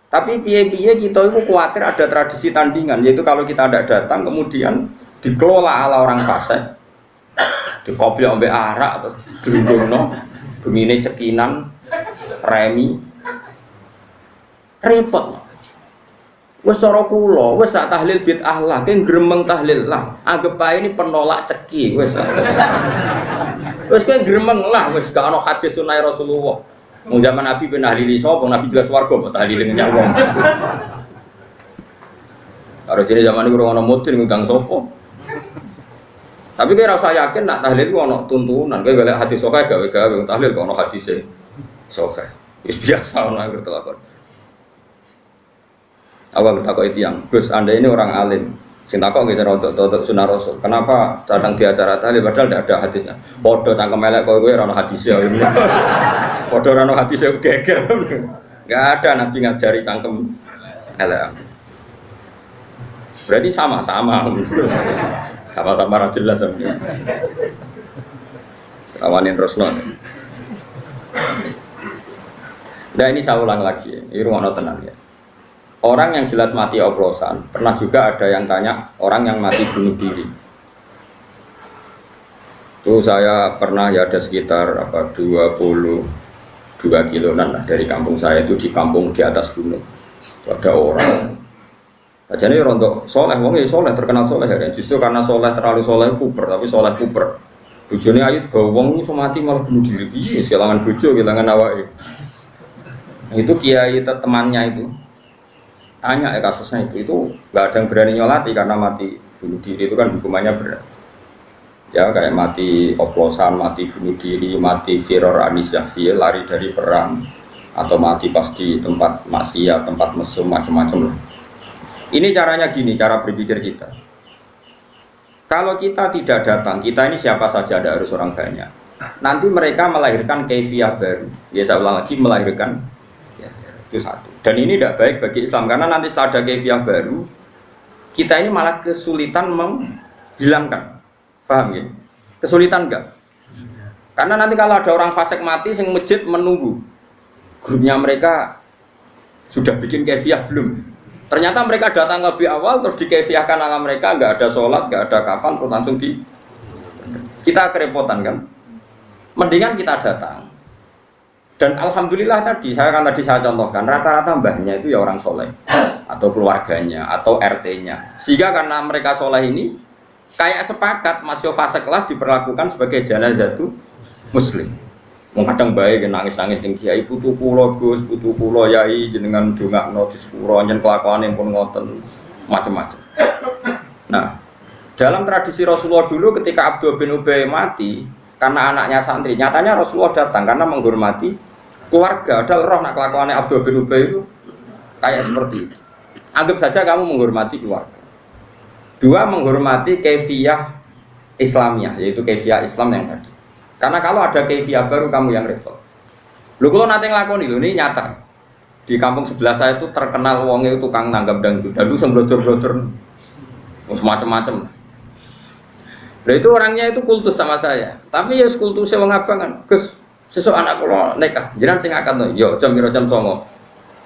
Tapi piye-piye kita itu khawatir ada tradisi tandingan, yaitu kalau kita tidak datang kemudian dikelola ala orang fasik. Dikopiok mbek arak atau dilundungno, bengine cekinan, remi. Repot. Wes cara kula, wes sak tahlil bid'ah lah, kan gremeng tahlil lah. Anggap ae ini penolak ceki, wes. Wes kan gremeng lah, wes gak ono hadis sunah Rasulullah. Wong zaman Nabi ben tahlili sapa, Nabi jelas warga kok tahlilin nyak wong. Karo jene zaman iku ora ono mudin ngundang sapa. Tapi kowe rasa yakin nak tahlil ku ono tuntunan, kowe golek hadis sahih gawe-gawe tahlil kok ono hadise sahih. Wis biasa ono ngerti lakon. Awal takut itu yang Gus, Anda ini orang alim. Sing takut nggih untuk sunah Rasul. Kenapa datang di acara tahlil padahal tidak ada hadisnya? Podo cangkem elek kowe ora ono hadisnya. Podo ora ono hadisnya geger. Enggak ada Nabi ngajari cangkem elek. Berarti sama-sama. Sama-sama ra jelas sampeyan. Serawanin Rasul. Nah ini saya ulang lagi. Ini rumono tenan ya. Orang yang jelas mati oplosan, pernah juga ada yang tanya orang yang mati bunuh diri. Itu saya pernah ya ada sekitar 22 kiloan lah dari kampung saya, itu di kampung di atas gunung. Itu ada orang. Jadi rontok soleh, wongnya soleh terkenal soleh ya. Justru karena soleh terlalu soleh kuper, tapi soleh kuper. Bujone ayu juga wong itu mati malah bunuh diri. Iya, kehilangan bojo, kehilangan awake. Itu kiai temannya itu. Tanya ya kasusnya itu nggak ada yang berani nyolati karena mati bunuh diri itu kan hukumannya berat. Ya kayak mati oplosan, mati bunuh diri, mati firor anisyafi, lari dari perang, atau mati pas di tempat maksiat, tempat mesum, macam-macam lah. Ini caranya gini, cara berpikir kita. Kalau kita tidak datang, kita ini siapa saja, ada harus orang banyak. Nanti mereka melahirkan kefiah baru. Ya saya ulang lagi, melahirkan itu satu. Dan ini tidak baik bagi Islam karena nanti setelah ada kefiah baru kita ini malah kesulitan menghilangkan. Paham ya? Kesulitan enggak? Karena nanti kalau ada orang fasik mati sing masjid menunggu grupnya mereka sudah bikin kefiah belum? Ternyata mereka datang lebih awal terus dikefiahkan ala mereka, enggak ada sholat, enggak ada kafan, terus langsung kita kerepotan kan? Mendingan kita datang. Dan alhamdulillah tadi saya contohkan rata-rata mbahnya itu ya orang soleh atau keluarganya atau RT-nya, sehingga karena mereka soleh ini kayak sepakat masih fasik lah diperlakukan sebagai janazah itu muslim. Kadang baik nangis-nangis ning kiai putu kula Gus, putu kula yai jenengan dongakno di sepuro nyen kelakuane pun ngoten macam-macam. Nah, dalam tradisi Rasulullah dulu ketika Abdul bin Ubay mati karena anaknya santri, nyatanya Rasulullah datang karena menghormati keluarga. Ada roh nak kelakuannya Abdul bin Ubay itu kayak seperti itu. Anggap saja kamu menghormati keluarga. Dua, menghormati kaifiyah Islamiyah, yaitu kaifiyah Islam yang tadi. Karena kalau ada kaifiyah baru kamu yang repot. Lu kalau nanti ngelakoni lu ini nyata. Di kampung sebelah saya itu terkenal wongnya itu tukang nanggap dangdut. Dulu sembrotor-brotor macam-macam. Nah itu orangnya itu kultus sama saya. Tapi ya kultusnya wong abang kan. Gus, sesuk anak kula nikah. Jenengan sing akad no. Yo jam 9.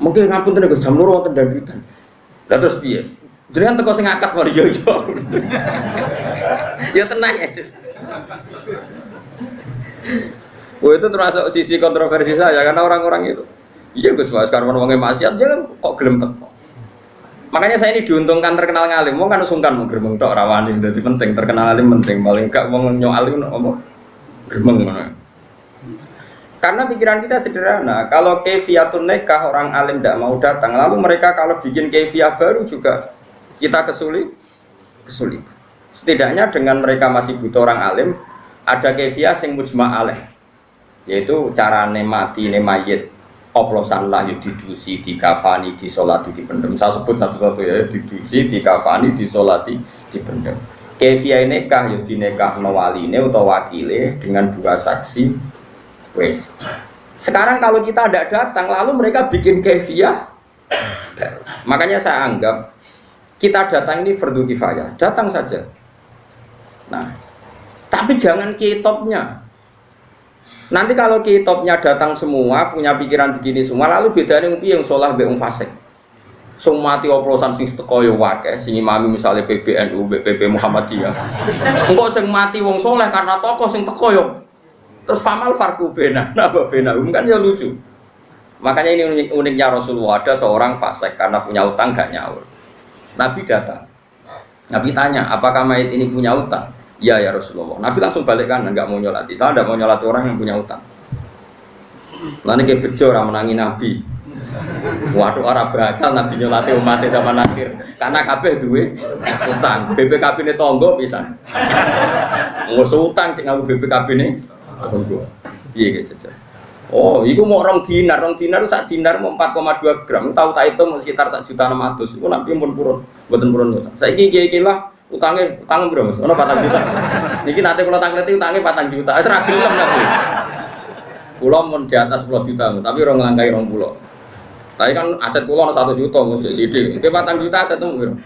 Mungkin ngapunten Gus jam 2 wonten dangdutan. Lah terus piye? Jenengan teko sing akad mari yo. Ya tenang ya. Oh itu termasuk sisi kontroversi saya karena orang-orang itu. Iya Gus, sekarang wongnya maksiat jangan kok gelem teko. Makanya saya ini diuntungkan terkenal ngalim, wong kan sungkan mau gremeng tok rawani, jadi penting terkenal alim penting, paling gak wong nyok alim apa gremeng mana. Karena pikiran kita sederhana, kalau kaifiyatun nikah orang alim tidak mau datang, lalu mereka kalau bikin kaifiyah baru juga kita kesulitan. Setidaknya dengan mereka masih butuh orang alim, ada kaifiyah sing mujma' alaih, yaitu cara mati mayit. Oplosan lah ya didusi, dikafani, disolati, dipendem. Saya sebut satu-satu ya, didusi, dikafani, disolati, dipendem. Kaifiyah nikah ya dinekah waline atau wakile dengan 2 saksi. Wes. Sekarang kalau kita tidak datang, lalu mereka bikin kaifiyah. Makanya saya anggap kita datang ini fardu kifayah, datang saja. Nah, tapi jangan kitopnya. Nanti kalau kitopnya datang semua, punya pikiran begini semua, lalu bedanya yang sholah yang fasik. Semua mati oplosan sing teko yo wakeh, sing imami misalnya PBNU, PP Muhammadiyah. Engko sing mati wong soleh karena tokoh sing teko yo. Terus famal farku bena, napa bena kan ya lucu. Makanya ini uniknya Rasulullah, ada seorang fasik karena punya utang gak nyaur. Nabi datang. Nabi tanya, apakah mayit ini punya utang? Ya ya Rasulullah. Nabi langsung balik kanan, nggak mau nyolati. Saya tidak mau nyolati orang yang punya utang. Lalu kayak bejo orang menangi Nabi. Waduh orang bakal Nabi nyolati umatnya sama nakir. Karena kabeh duwe utang. BPKB ini tonggo bisa. Nggak utang cek ngaku BPKB ini tonggo. Iya gitu. Oh, itu mau orang dinar itu sak dinar mau 4,2 gram. Tahu tak itu mau sekitar 1.600.000. Itu Nabi pun purun, buatan purun. Saya kira lah. Utangnya bro, ono 4 juta. Niki nanti kalau tangkleti utangnya 4 juta. Serah gelem Nabi. Pulau mun di atas 10 juta, tapi orang ngelangkai 20. Tapi kan aset pulau 1 juta, mesti sidik. Itu 4 juta aset temu bro.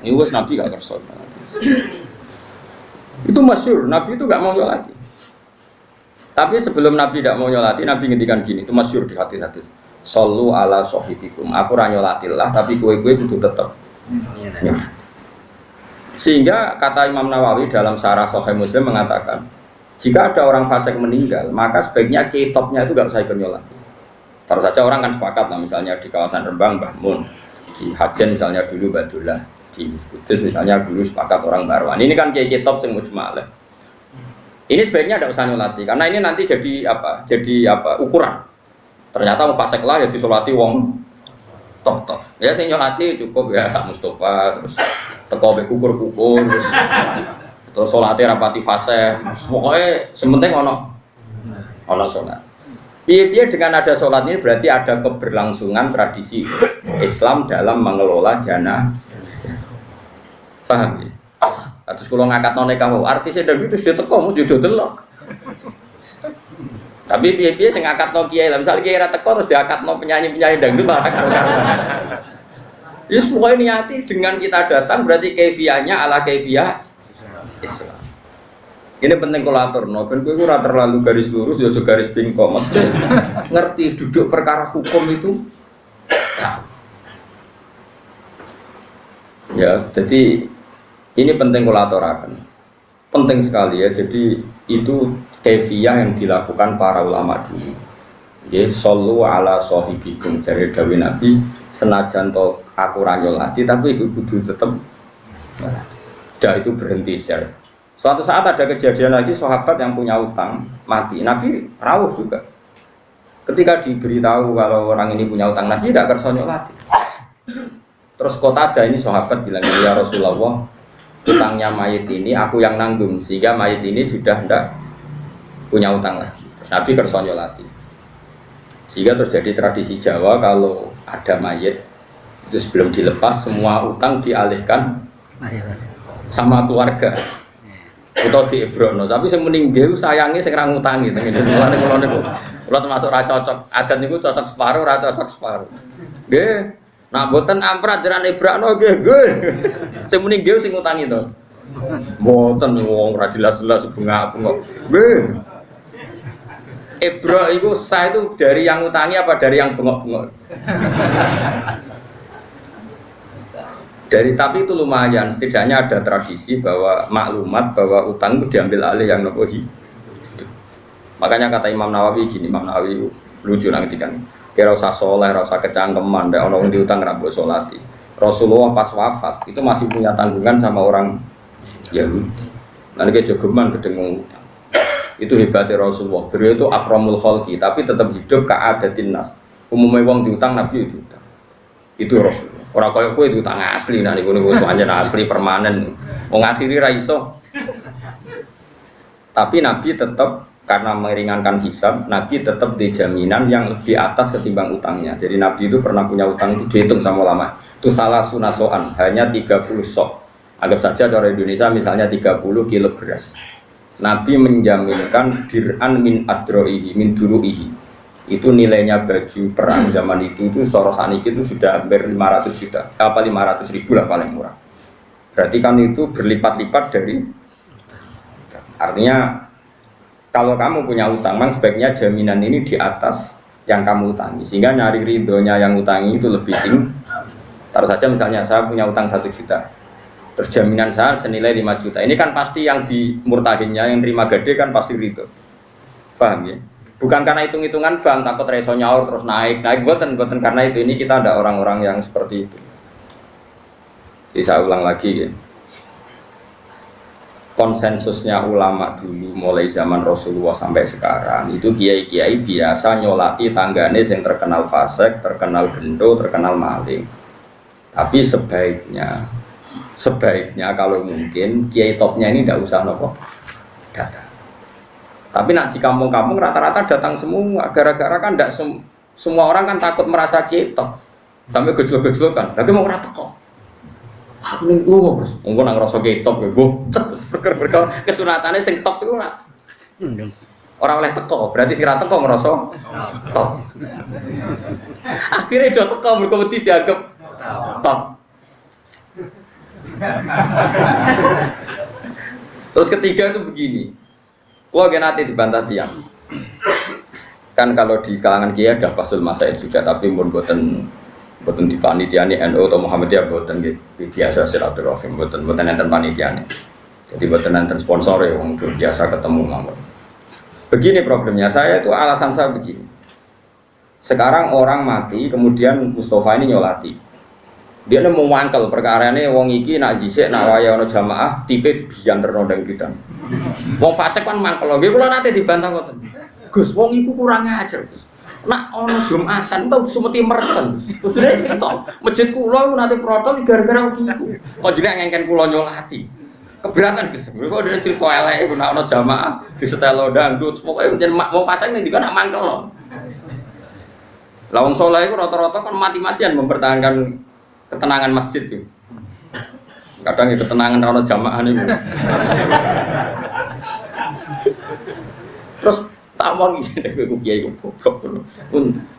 Ini wes Nabi gak kerson. Itu masyhur, Nabi itu gak mau nyolati. Tapi sebelum Nabi tidak mau nyolati, Nabi ngendikan gini, itu masyhur di hadis-hadis. Sallu ala sahibikum. Aku ra nyolatillah, tapi kue-kue itu tetap. Ya. Sehingga kata Imam Nawawi dalam Syarah Sahih Muslim mengatakan, jika ada orang fasik meninggal, maka sebaiknya kitopnya itu gak usah ikut nyolati. Terus saja orang kan sepakat, nah, misalnya di kawasan Rembang Mbah Mun, di Hajen misalnya dulu Badullah, di Kudus misalnya dulu sepakat orang Barwan. Ini kan kiai kitop sing mujma'. Ini sebaiknya tidak usah nyolati, karena ini nanti jadi ukuran. Ternyata mau fasik lah ya disolati wong top. Ya sing nyolati cukup ya sak Mustofa, terus teko mek kukur-kukur, terus salate rapati fase. Pokoke sementing ono salat. Piye-piye dengan ada salat ini berarti ada keberlangsungan tradisi Islam dalam mengelola jenazah. Paham ya? Terus kalau ngangkat nikah artisnya dan itu sudah teko mesti do delok. Tapi piye-piye sing ngangkatno kiai lah, misal kiai ra teko terus diangkatno penyanyi-penyanyi dangdut malah karo-karoan. Yes, pokoknya niati dengan kita datang berarti kaifiyahnya ala kaifiyah Islam. Ini penting kolator, no. Ben kowe ora terlalu garis lurus ya aja garis bingkong. Mesti ngerti duduk perkara hukum itu. Ya, jadi ini penting kolatorakan. Penting sekali ya. Jadi itu kaifiyah yang dilakukan para ulama dulu. Ya, sallu ala sahibikum jare dawuh Nabi, senajan to aku ra nyolati tapi iku kudu tetep nyolati. Sudah itu berhenti saja. Suatu saat ada kejadian lagi sahabat yang punya utang mati. Nabi rawuh juga. Ketika diberitahu kalau orang ini punya utang, Nabi tidak kersa nyolati. Terus Qatada ini sahabat bilang, ya Rasulullah, utangnya mayit ini aku yang nanggung sehingga mayit ini sudah tidak punya utang lagi. Terus Nabi kersa nyolati. Sehingga terjadi tradisi Jawa kalau ada mayit Itu sebelum dilepas semua utang dialihkan sama keluarga. Atau diebrokno, tapi sing muni nggih sayange sing ra ngutangi teng ngene. Kula niku termasuk ra cocok. Adat niku cocok separuh, ra cocok separuh. Nggih. Nak mboten amprat jaran ebrakno nggih, nggih. Sing muni nggih sing ngutangi to. Mboten wong ora jelas-jelas bengak-bengok. Nggih. Ebrok iku sah itu dari yang ngutangi apa dari yang bengok-bengok? Tapi itu lumayan, setidaknya ada tradisi bahwa maklumat bahwa utang itu diambil alih yang nopo hidup. Makanya kata Imam Nawawi gini, Imam Nawawi lucu nanti kan, kira usah soleh, usah kecangkeman, deh orang diutang rabu solati. Rasulullah pas wafat itu masih punya tanggungan sama orang Yahudi. Nanti kayak jogeman gedeng utang. Itu hebatnya Rasulullah. Beliau itu akramul khalqi, tapi tetap hidup ka'adatin nas. Umumnya wong diutang, Nabi itu utang. Itu Rasulullah. Orang kaya kowe itu utang asli, nah niku pancen asli permanen. Wong akhiri ra iso. Tapi Nabi tetap karena meringankan hisab, Nabi tetap di jaminan yang lebih atas ketimbang utangnya. Jadi Nabi itu pernah punya utang itu dihitung sama ulama. Itu salah sunasoan, hanya 30 sok. Anggap saja cara Indonesia misalnya 30 kilo beras. Nabi menjaminkan dir'an min adroihi, min duruihi. Itu nilainya baju perang zaman itu secara saniki itu sudah hampir 500 juta, apa 500 ribu lah paling murah. Berarti kan itu berlipat-lipat dari, artinya kalau kamu punya utang, memang sebaiknya jaminan ini di atas yang kamu utangi, sehingga nyari ridhonya yang utangi itu lebih tinggi. Taruh saja misalnya saya punya utang 1 juta, terus jaminan saya senilai 5 juta, ini kan pasti yang dimurtahinnya, yang terima gede kan pasti ridho, paham ya? Bukan karena hitung-hitungan bang, takut reso nyaur terus naik buatan karena itu, ini kita ada orang-orang yang seperti itu. Jadi saya ulang lagi ya, konsensusnya ulama dulu mulai zaman Rasulullah sampai sekarang itu kiai-kiai biasa nyolati tanggane yang terkenal fasik, terkenal gendo, terkenal maling. Tapi sebaiknya kalau mungkin kiai topnya ini tidak usah nopo datang. Tapi nak di kampung-kampung rata-rata datang semua, gara-gara kan tidak semua orang kan takut merasa ketok, sampai gejol-gejolokan. Tapi mau rata kok, ini lu mau bos, mau nang rasa ketok, gue berker kesunatannya sing top itu lah. Orang oleh teko, berarti si rata kok merasa top. Akhirnya udah teko berkomedi dianggap top. Terus ketiga itu begini. Kalau nanti dibantah tiang, kan kalau di kalangan kiai ada Basul Masaid juga, tapi buatan di panitiani NU atau Muhammadiyah buatan biasa silaturahim, buatan enten panitiani. Jadi buatan enten sponsor ya, wong biasa ketemu ngomong. Begini problemnya, saya itu alasan saya begini. Sekarang orang mati, kemudian Mustafa ini nyolati. Dia mau mangkel perkara ini, wong iki nak jisik, nak waya ono jamaah, tipe dibijan ternodang kita. Wong fasik kan mangkel lho, kula nate dibantah ngoten. Gus, wong iku kurang ajar, Gus. Nak ono Jumatan tau sumeti merken. Terus dia cerita, masjid kula nate protol gara-gara iku. Kok jenengan ngengken kula nyolati. Keberatan Gus. Kok dia cerita elek iku nak ono jamaah disetelo dangdut, pokoke njen wong fasik ning dikon nak mangkel lho. Lah wong saleh iku rata-rata kan mati-matian mempertahankan ketenangan masjid itu. Kadang ya ketenangan rano jamaah nih. Terus tak mau gini, aku kiai goblok dulu.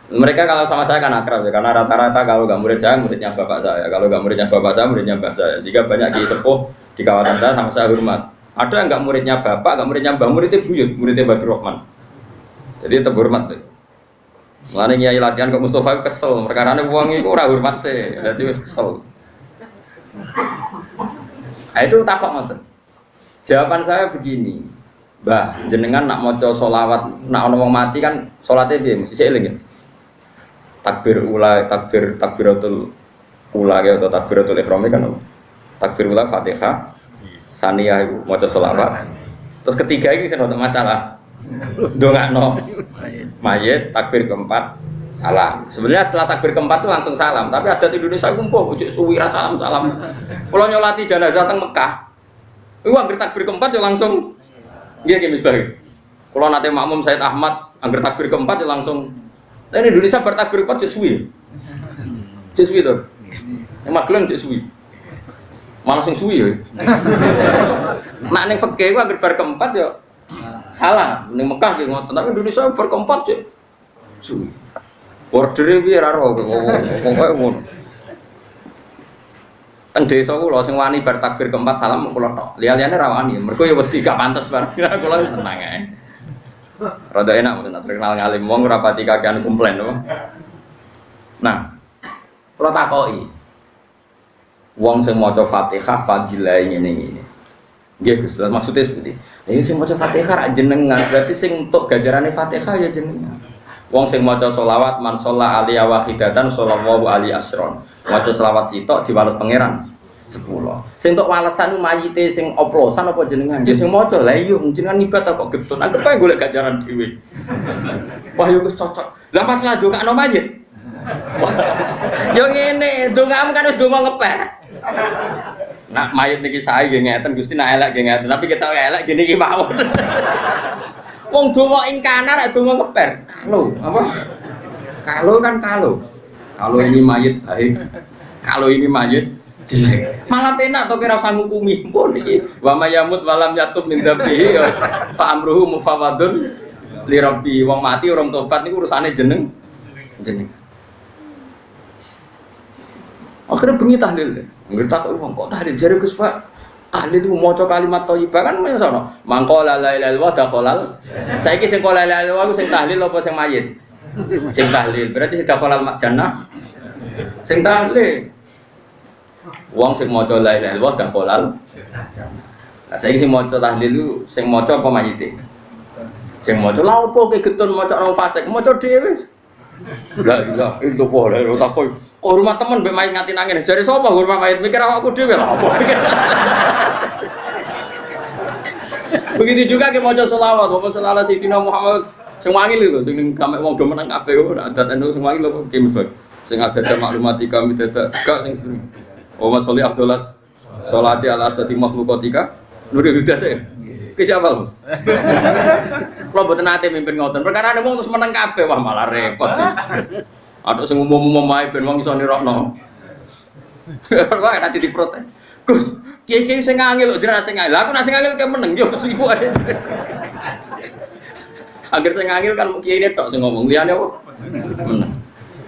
Mereka kalau sama saya kan akrab ya, karena rata-rata kalau nggak murid saya muridnya bapak saya, kalau nggak muridnya bapak saya muridnya mbah saya. Jika banyak kiai sepuh di kawasan saya sama saya hormat. Ada yang nggak muridnya bapak, nggak muridnya mbah, muridnya buyut, muridnya Badrul Rahman. Jadi tetap hormat. Mulane kiai latihan kok Mustafa kesel, perkarane wong iku ora hormat sih, dadi wis kesel. Itu takok ngoten. Jawaban saya begini, Mbah, jenengan nak maca sholawat, nak ana wong mati kan salate piye? Mesti eling. Takbir ula, takbiratul ula atau takbiratul ihram kan. Takbir ula Fatihah, saniyah iku maca sholawat. Terus ketiga iki sing ono masalah. Ndongakno mayit, takbir keempat salam. Sebenarnya setelah takbir keempat itu langsung salam, tapi adat Indonesia itu mpuh ojo suwi ra salam. Kalau nyolati jenazah teng Mekah, iku anggere takbir keempat yo langsung nggih nggih misbah. Kalau nate makmum Said Ahmad anggere takbir keempat yo langsung. Lah Indonesia bar takbir keempat cek suwi. Cek suwi to. Yang Magelang cek suwi. Malah sing suwi ya. Nak ning fikih ku anggere bar keempat ya salah. Ning Mekah ki ngoten, tapi Indonesia bar keempat cek suwi. Ordere piye ra ro pokoke ngono. Teng desa kula sing wani bar takbir keempat salam kula tok. Liya-liyane ra wani. Mergo ya wedi gak pantes bar. Kula tenang ae. Rada enak mboten terkenal ngalim wong ora pati kakean komplain to. Nah, kula takoki. Wong sing maca Fatihah fadilah ngene-ngene. Nggih Gus, maksudnya seperti. Ya sing maca Fatihah ra jenengan, berarti sing entuk ganjarane Fatihah ya jenengan. Wong sing maca selawat man sholla alaihi wahidatan shallallahu alaihi asron. Maca selawat sitok diwales pangeran 10. Sing entuk walesan mayite sing oplosan apa jenengan? Ya sing maca. Lah iya jenengan ibadah kok getun. Anggap ae golek ganjaran dhewe. Wah yo wis cocok. Lah pas ngadongakno mayit. Yo ngene, dongamu kan wis donga ngepek. Nak mayit niki sae nggih ngeten Gusti nak elek nggih ngeten, tapi kita elek gini iki mawon. Wong donga ing kanan nek donga ngeper. Apa? Kalau kan kalau. Kalau ini mayit baik. Kalau ini mayit jelek. Malah penak to kira usah ngukumi pun iki. Wa mayamut walam yatub min dzabihi fa amruhu mufawadun li rabbi. Wong mati urung tobat niku urusane jeneng. Akhirnya bengi tahlil. Nggih tak wong kok tahlil jare Gus Pak. Tahlil itu maca kalimat thayyibah kan menyang mangko la ilaha illallah dakhalal. Saiki sing la ilaha illallah sing tahlil apa sing mayit? Sing tahlil. Berarti sing dakhalal jannah. Sing tahlil. Wong sing maca la ilaha illallah dakhalal jannah. Lah saiki sing maca tahlil itu sing maca apa mayite? Sing maca lha opo ke getun maca nang fasik maca dhewe. La ilaha illallah la takoi. Oh rumah temen mbek mayit nganti nangis. Jare sapa rumah mayit mikir awakku dhewe lha apa. Begitu juga ke maca selawat, wa sallallahu sayyidina Muhammad sing wangil lho sing ning gamek wong do menang kabeh adat anu sing wangil lho ki mesti. Sing ada maklumati kami dadak gak sing sering. Wa sholli afdalas sholati ala asati makhluqatika nuri hudas e. Ki siapa, Mas? Kula mboten nate mimpin ngoten. Perkara wong terus menang kabeh wah malah repot. Ada sing umum-umum ae ben wong iso nirokno. Kok ora diprotes. Gus, kiye-kiye sing ngangil lho jenengan sing ngangil. Lah aku nek sing ngangil ke meneng yo iku ae. Agar sing ngangil kan kiye ini tok sing ngomong liyane apa? Meneng.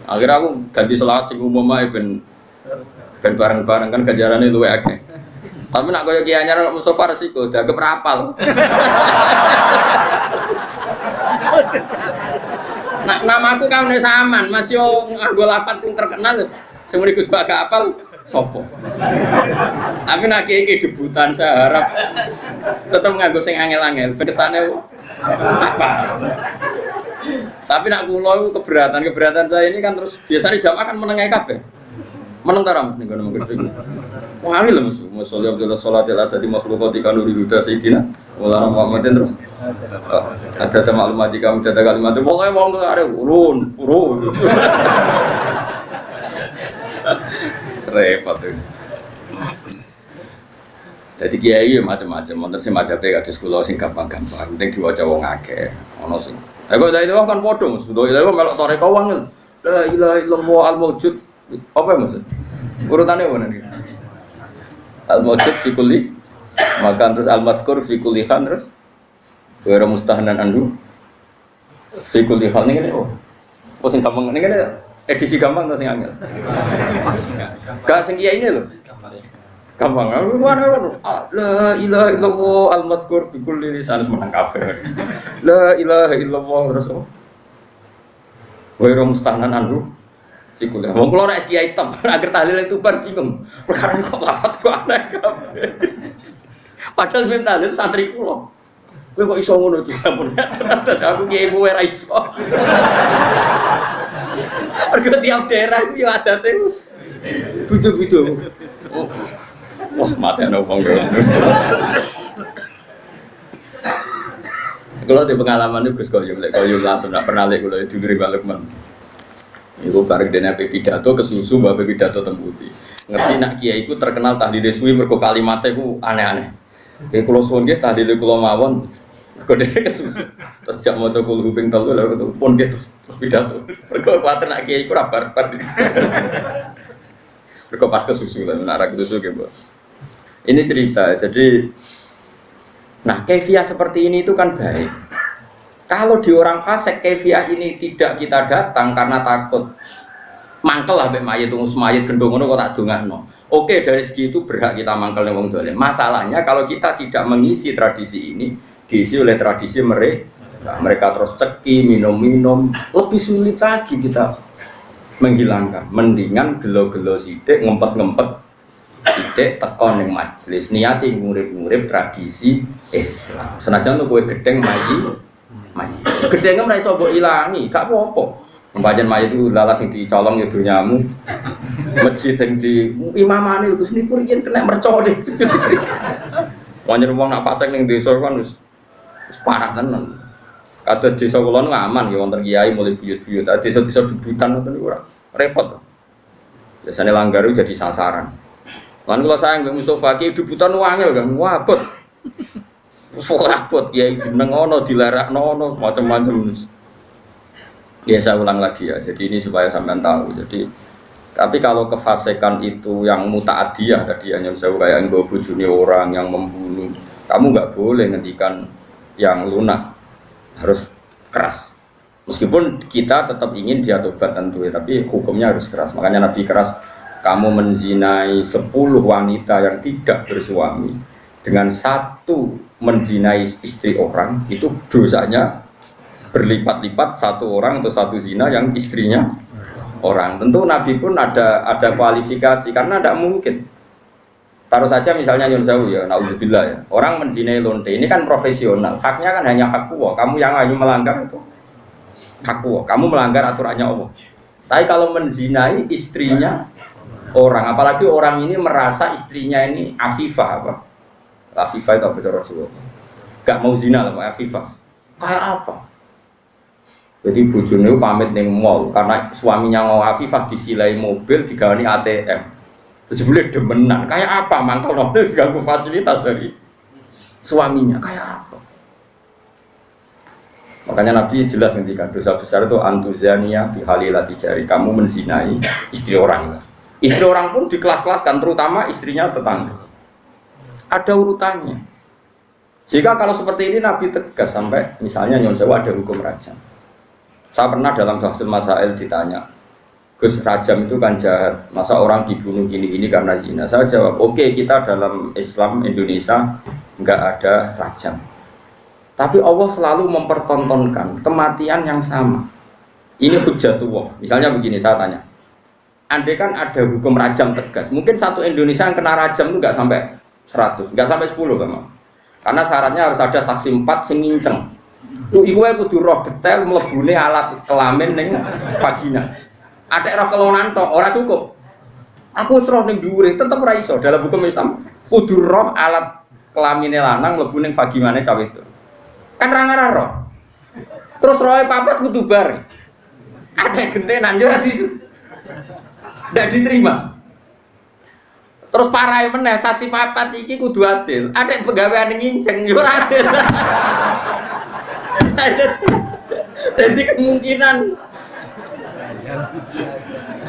Akhir aku ganti selawat sing umum ae ben bareng-bareng kan ganjarane luwih akeh. Tapi nak koyo kiye anyar Mustofa resiko dagem rapal. Nak namaku kan saman, Mas yo nganggo lafaz sing terkenal wis. Sing mriki Gus Bak apal sapa. Tapi nak iki debutan saya harap tetep nganggo sing angel-angel. Kesane apa? Tapi nak kula iku keberatan saya ini kan terus biasanya jamaah kan menengae kabeh. Meneng ta ra Mas ning ngono Gus iki. Wah angel Mas. Masallah Abdullah sholatil asadi makhluqati kanuri huda sayidina Maulana Muhammadin terus ada maklumat di kami ada kalimat pokoknya wong tuh ada urun serempet tuh. Jadi kiai macam-macam, wonten sing madhape kados kula sing gampang-gampang, penting diwaca wong akeh. Ono sing. Lah kok dari wong kan padha, Mas. Lha melok toreko wong. La ilaha illallah al-maujud. Apa maksud? Urutane mana nih? Al-maujud fi kulli makan terus al-mazkur fi kulli khan terus wa mustahnan andu fi kulli khan ngene oh. Apa sing gampang ngene edisi gampang to sing angel. Gak sing kiai ini lho. Gampang. La ilaha illallah al-mazkur fi kulli lisan menang kabeh. La ilaha illallah rasul. Wa mustahnan andu fikul. Wong kula nek kiai top, agar tahlil itu bar bingung. Perkara kok lafat kok aneh kabeh. Padahal ben tahlil santri kula. Kowe kok iso ngono to? Aku kiai mu ora iso. Mergo tiap daerah iki yo adate butuh-butuh. Wah, mate ana wong kok. Kalau di pengalaman itu Gus Koyum langsung tidak pernah lihat kalau itu dari Balukman. Iku bareng dene pidato kesusu mbak pidato tembuti. Ngerti nak kiai iku terkenal tahlile suwi mergo kalimate ku aneh-aneh. Kayak kula suwun nggih tahlile kula mawon mergo dene kesusu. Terus jak maca kula ping 3 lha pun nggih terus pidato. Mergo kuwatir nak kiai iku ra barbar. Mergo pas kesusu lah, arah kesusu gitu. Ini cerita. Jadi nah, kefiah seperti ini itu kan baik. Kalau di orang fasik kefiah ini tidak kita datang karena takut mangkel lah mbek mayit mayit gendong ngono kok tak dongakno. Oke, dari segi itu berhak kita mangkel ning wong dolen. Masalahnya kalau kita tidak mengisi tradisi ini, diisi oleh tradisi mereka terus ceki, minum-minum, lebih sulit lagi kita menghilangkan. Mendingan gelo-gelo sithik, ngempet-ngempet sithik tekon ning majelis, niati ngurip-ngurip tradisi Islam. Senajan kowe gedeng mayi. Gedenge ora iso mbok ilangi, gak apa-apa. Pembagian mayit itu lalas yang dicolong ya dunyamu. Masjid yang di imamane Gus niku riyen kena mercon. Wong wong nak fasik ning desa kan wis parah tenan. Kados desa kula nu aman ya wonten kiai mulai buyut-buyut. Desa-desa debutan ngoten niku ora repot. Biasane langgar itu jadi sasaran. Lan kula sayang Mbak Mustofa ki debutan wangel kan. Wah, abot. Abot kiai jeneng ono dilarakno ono macam-macam. Ya saya ulang lagi ya, jadi ini supaya sampean tahu. Jadi, tapi kalau kefasikan itu yang mutaadiyah tadi hanya saya kayak nggo bojone orang yang membunuh, kamu nggak boleh ngendikan yang lunak, harus keras. Meskipun kita tetap ingin dia tobat tentu ya, tapi hukumnya harus keras. Makanya Nabi keras, kamu menzinai 10 wanita yang tidak bersuami dengan satu menzinai istri orang, itu dosanya berlipat-lipat satu orang atau satu zina yang istrinya orang. Tentu Nabi pun ada kualifikasi karena tidak mungkin. Taruh saja misalnya Nyun Sewu ya, naudzubillah ya. Orang menzinai lonte ini kan profesional. Haknya kan hanya hak Allah. Kamu yang hanya melanggar itu hak Allah. Kamu melanggar aturannya Allah. Tapi kalau menzinai istrinya orang, apalagi orang ini merasa istrinya ini afifah apa? Afifah itu apa cara Jawa? Gak mau zina lah, afifah. Kayak apa? Jadi bojone pamit ning mall karena suaminya mau afifah disilai mobil digawani ATM. Terus boleh demenan. Kayak apa mangkel nol diganggu fasilitas dari suaminya? Kayak apa? Makanya Nabi jelas ngendikan dosa besar itu antuzania bihalilati jari. Kamu menzinai istri orang. Istri orang pun di kelas-kelaskan, terutama istrinya tetangga. Ada urutannya. Jika kalau seperti ini Nabi tegas sampai misalnya Nyon Sewu ada hukum rajam. Saya pernah dalam Bahsul Masail ditanya, Gus, rajam itu kan jahat, masa orang dibunuh gini-gini karena zina? Saya jawab, oke, kita dalam Islam Indonesia nggak ada rajam. Tapi Allah selalu mempertontonkan kematian yang sama. Ini hujjatullah. Misalnya begini, saya tanya, andai kan ada hukum rajam tegas, mungkin satu Indonesia yang kena rajam itu nggak sampai 100, nggak sampai 10 memang. Karena syaratnya harus ada saksi 4 sing nginceng. Tuh iku kudu roh detail mlebune alat kelamin ning vagina. Atek roh kelonan tok ora cukup. Aku roh ning dhuwure tetep ora iso dalam hukum Islam. Kudu roh alat kelamine lanang mlebu ning vaginane cawe itu. Kan ra ngarah roh. Terus rohe papat kudu bareng. Atek gentenan yo ora ndak diterima. Terus parahe meneh saksi papat iki kudu adil. Atek pegawean nginceng yo ora adil. Jadi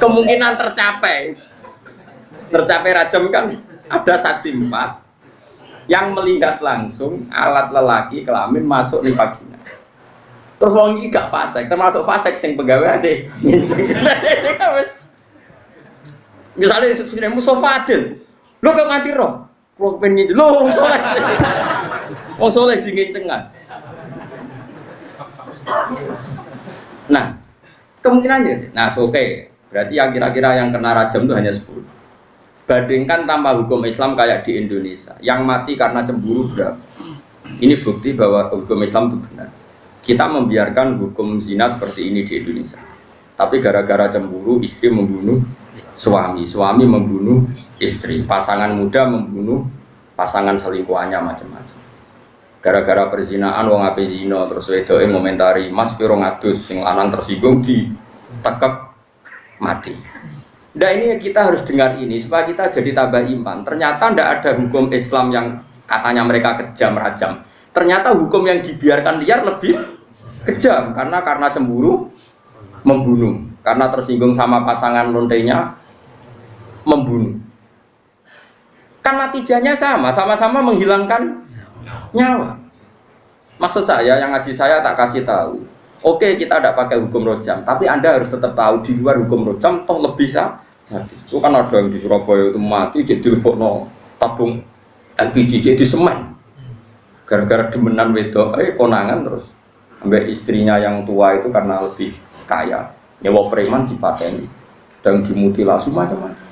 kemungkinan tercapai rajam kan ada saksi 4 yang melihat langsung alat lelaki kelamin masuk di vagina. Terus wong iki gak fasik, termasuk fasik sing pegawai deh. Misalnya sini Mustafa Adil, lo kok nganti roh, lo pengen lo soleh sing ngencengan. Nah, kemungkinannya, oke, berarti yang kira-kira yang kena rajam itu hanya 10. Bandingkan tanpa hukum Islam kayak di Indonesia, yang mati karena cemburu berapa? Ini bukti bahwa hukum Islam itu benar. Kita membiarkan hukum zina seperti ini di Indonesia. Tapi gara-gara cemburu, istri membunuh suami, suami membunuh istri, pasangan muda membunuh pasangan selingkuhannya macam-macam. Gara-gara perzinaan wong ape zina terus wedoke ngomentari Mas piro ngadus sing lanang tersinggung ditekek mati. Nah ini kita harus dengar ini supaya kita jadi tambah iman. Ternyata tidak ada hukum Islam yang katanya mereka kejam rajam. Ternyata hukum yang dibiarkan liar lebih kejam karena cemburu membunuh, karena tersinggung sama pasangan lontenya membunuh. Kan natijanya sama-sama menghilangkan nyawa. Maksud saya, yang ngaji saya tak kasih tahu. Oke, kita tidak pakai hukum rojam, tapi Anda harus tetap tahu di luar hukum rojam toh lebih sadis. Itu kan ada yang di Surabaya itu mati jadi lebokno tabung LPG jadi semen. Gara-gara demenan wedok, konangan terus sampai istrinya yang tua itu karena lebih kaya nyewa preman dipateni dan dimutilasi macam-macam.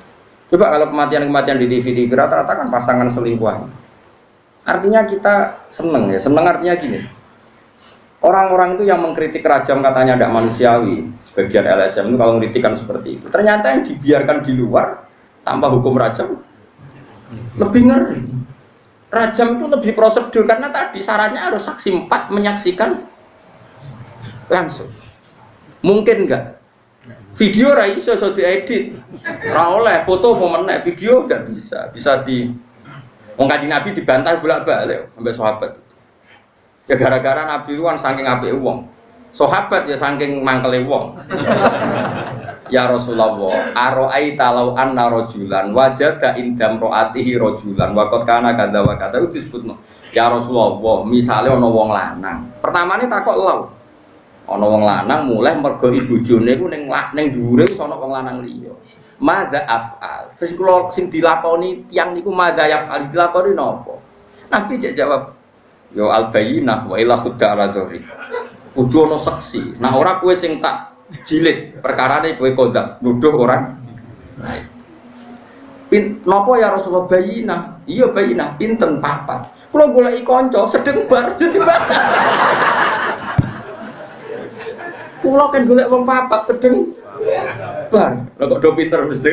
Coba kalau kematian-kematian di TV rata-rata kan pasangan selingkuhan. Artinya kita seneng ya, seneng artinya gini. Orang-orang itu yang mengkritik rajam katanya tidak manusiawi, sebagian LSM itu kalau mengkritikan seperti itu. Ternyata yang dibiarkan di luar tanpa hukum rajam lebih ngeri. Rajam itu lebih prosedur karena tadi syaratnya harus saksi 4 menyaksikan langsung. Mungkin enggak? Video ra iso diedit. Ra oleh foto pemenang, video enggak bisa. Bisa di wong Kanjeng Nabi dibantah bolak-balik sampai sahabat. Ya gara-gara Nabi itu kan saking apike wong. Sahabat ya saking mangkele wong. Ya Rasulullah, aro'aita law anna rajulan wajada indam ro'atihi rajulan wa qad kana kadza wa kadza itu disebutno. Ya Rasulullah, misale ana wong lanang. Pertamane takok law. Ana wong lanang mulai mergo ibojone iku ning dhuwure wis ana wong lanang liya. Madza af'al. Sing dilakoni tiyang niku madza yaf'al dilakoni napa? Nabi cek jawab, yo al-bayyinah wa ila khudda ala dzuri. Kudu ana saksi. Nah ora kowe sing tak jilid perkarane kowe kodaf nuduh orang lain. Napa ya Rasulullah bayina? Iya bayina, pinten papat. Kula goleki kanca sedeng bar dadi batal. Kula kan golek wong papat sedeng bar. Lah kok do pinter mesti.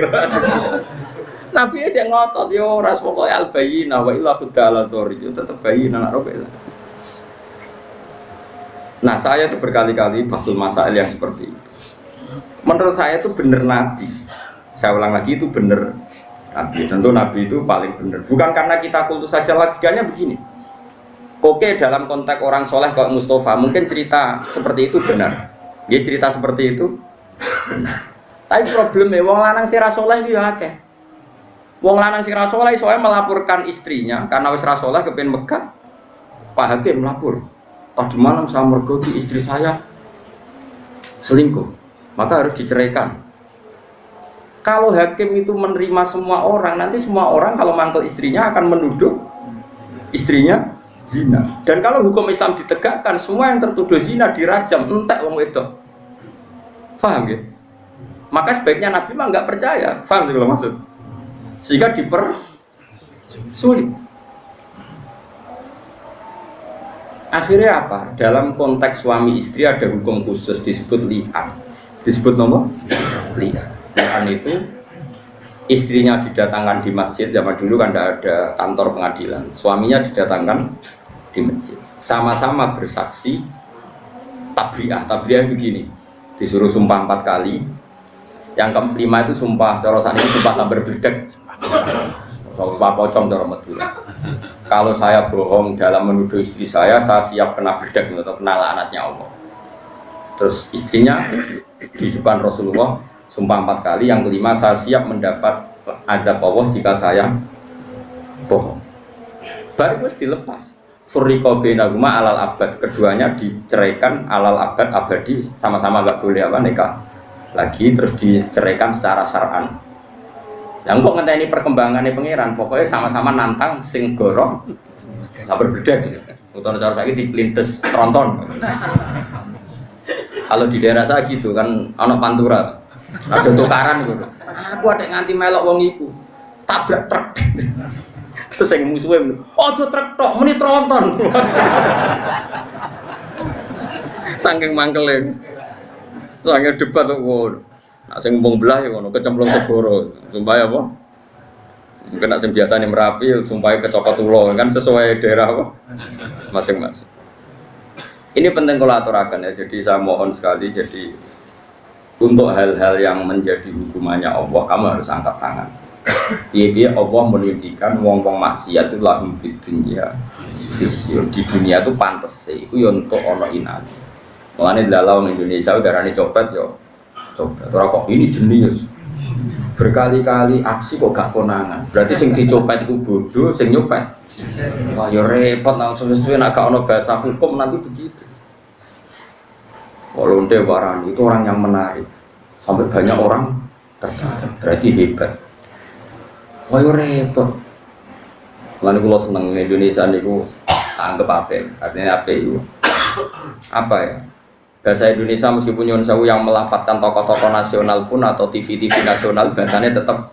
Nabi aja ngotot yo ras pokoke al bayina wa illa khudala tori yo tetep bayina nak robe. Nah, saya itu berkali-kali basul masail yang seperti itu. Menurut saya itu benar Nabi. Saya ulang lagi itu benar Nabi. Tentu Nabi itu paling benar. Bukan karena kita kultus saja, logikanya begini. Oke, dalam konteks orang soleh kayak Mustafa, mungkin cerita seperti itu benar. Dia cerita seperti itu benar. Tapi problemnya, wong lanang sira soleh itu ya akeh. Wong lanang sira soleh soalnya melaporkan istrinya karena wis ra soleh kepen megat. Pak Hakim melapor. Tadi malam saya mergoki istri saya selingkuh, maka harus diceraikan. Kalau hakim itu menerima semua orang, nanti semua orang kalau mantel istrinya akan menuduh istrinya zina. Dan kalau hukum Islam ditegakkan, semua yang tertuduh zina dirajam, entek wong wedok. Paham ya? Maka sebaiknya Nabi mah nggak percaya. Paham sih kalau maksud? Sehingga dipersulit. Akhirnya apa? Dalam konteks suami istri ada hukum khusus disebut li'an. Disebut nomor? Li'an. Li'an itu istrinya didatangkan di masjid, zaman dulu kan tidak ada kantor pengadilan. Suaminya didatangkan di masjid. Sama-sama bersaksi tabri'ah. Tabri'ah itu begini. Disuruh sumpah 4 kali. Yang kelima itu sumpah, cara saat ini sumpah sambar bledek. Sumpah pocong cara Madura. Kalau saya bohong dalam menuduh istri saya siap kena bledek atau kena laknatnya Allah. Terus istrinya di depan Rasulullah sumpah 4 kali, yang kelima saya siap mendapat azab Allah jika saya bohong. Baru harus dilepas. Furriqa bainahuma alal abad, keduanya diceraikan alal abad, abadi, sama-sama enggak boleh nikah lagi, terus diceraikan secara syar'an. Yang kok ngenteni perkembangannya pangeran, pokoknya sama-sama nantang sing gorong nggak berbeda. Utama cara saya dipelintes tronton. Kalau di daerah saya gitu kan, anak pantura, ada tukaran gitu. Aku ada nganti melok wong iku, tabrak truk. Terus yang musuhnya, ojo truk tok, meni tronton. Saking mangkelin, soalnya debat tuh. Nak sing ngomong belah ya ngono, kecemplung segoro. Sumpah ya apa? Mungkin nak sing biasane Merapi, sumpah kecopot ulo, kan sesuai daerah apa? Masing-masing. Ini penting kalau aturakan ya. Jadi saya mohon sekali, jadi untuk hal-hal yang menjadi hukumannya Allah, kamu harus angkat tangan. Biar Allah menunjukkan wong-wong maksiat itu lahum fid dunya. Di dunia itu pantes sih, itu ya untuk ono inane. Mulane dalam Indonesia udarane copet yo. Coba, orang kok ini jenius, Berkali-kali aksi kok gak konangan. Berarti sing dicopet iku bodoh, sing nyopet. Wah, ya repot nang suwe-suwe nek gak ono bahasa hukum nanti begitu. Kalau lonte warani itu orang yang menarik. Sampai banyak orang tertarik. Berarti hebat. Wah, ya repot. Lan kula seneng Indonesia niku anggap apa? Artinya apa itu? Apa ya? Bahasa Indonesia meskipun nyuwun sewu yang melafatkan tokoh-tokoh nasional pun atau TV-TV nasional bahasanya tetap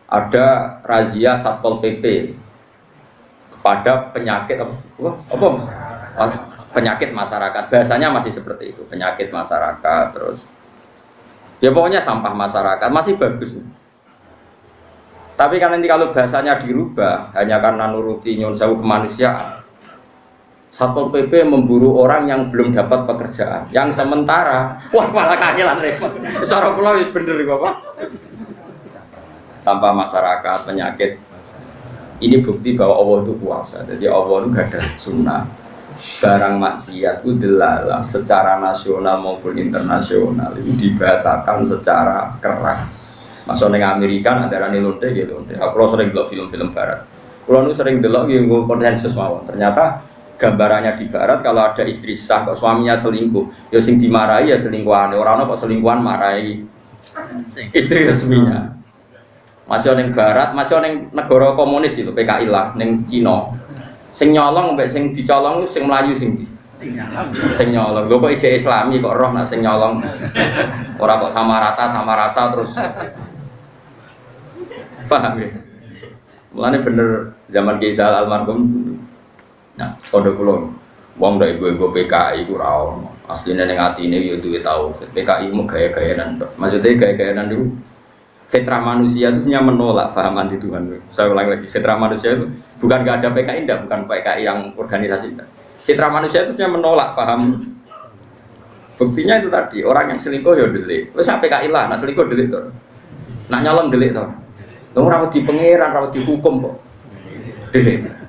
ada razia Satpol PP kepada penyakit apa? Penyakit masyarakat. Bahasanya masih seperti itu, penyakit masyarakat terus. Ya pokoknya sampah masyarakat masih bagus. Tapi kan nanti kalau bahasanya dirubah hanya karena nuruti nyuwun sewu kemanusiaan. Satpol PP memburu orang yang belum dapat pekerjaan, yang sementara, wah malah kangelan repot. Suara kula wis bener iki, Bapak. Sampah masyarakat, penyakit. Ini bukti bahwa Allah itu kuasa. Jadi Allah itu gak ada sunnah. Barang maksiat itu delalah secara nasional maupun internasional itu dibahasakan secara keras. Masuk neng Amerika ada rani lonte gitu. Aku sering delok film-film barat. Kalau nu sering delok yang konsensus mawon. Ternyata gambarannya di barat kalau ada istri sah kok suaminya selingkuh, ya sing dimarahi ya selingkuhan. Orang kok selingkuhan marahi istri resminya. Masih neng barat, masih neng negara komunis itu PKI lah, neng Cina. Sing nyolong mbek sing dicolong sing melayu sing nyolong. Lho kok ijek Islami kok roh nak sing nyolong. Ora kok sama rata sama rasa terus. Paham ya? Mulane bener zaman Geisal almarhum. Nah, kode kulon, wong dari gue PKI ku rawon, aslinya neng hati ini yo duwe tahu. PKI mau gaya-gayanan, maksudnya gaya-gayanan itu fitrah manusia itu hanya menolak faham anti Tuhan. Saya ulang lagi, fitrah manusia itu bukan gak ada PKI, enggak, bukan PKI yang organisasi. Enggak. Fitrah manusia itu hanya menolak faham. Buktinya itu tadi orang yang selingkuh ya delik. Wes PKI lah, nak selingkuh delik tuh. Nak nyolong delik tuh. Kamu rawat di pangeran, rawat di hukum kok. Delik.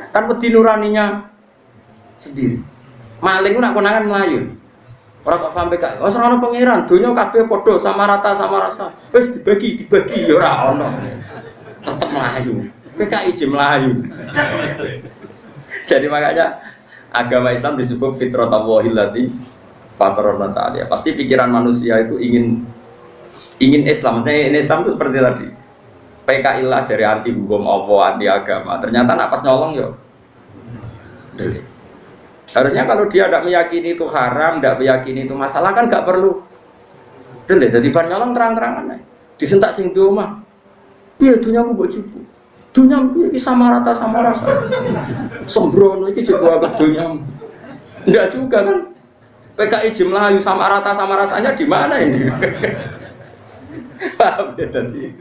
Kan wedi nuraninya sendiri. Maling ku nak konangan melayu. Ora kok sampe gak wis ora ono pangeran, donya kabeh padha sama rata sama rasa. Wis dibagi ya ora ono. Tetep melayu. PKI je melayu. Jadi makanya agama Islam disebut fitratallahi allati fatarana sa'aliyah. Pasti pikiran manusia itu ingin Islam. Islam itu seperti tadi. PKI lah dari anti hukum Allah, anti agama. Ternyata napas nyolong yo. Delik. Harusnya kalau dia tidak meyakini itu haram, tidak meyakini itu masalah kan nggak perlu delik. Jadi bar nyolong terang-terangan. Disentak sing di omah. Piye dunya aku mbok jupu. Dunya piye iki sama rata sama rasa. Sembrono iki jupu agak dunya. Enggak juga kan. PKI jim Melayu sama rata sama rasanya di mana ini? Paham ya tadi.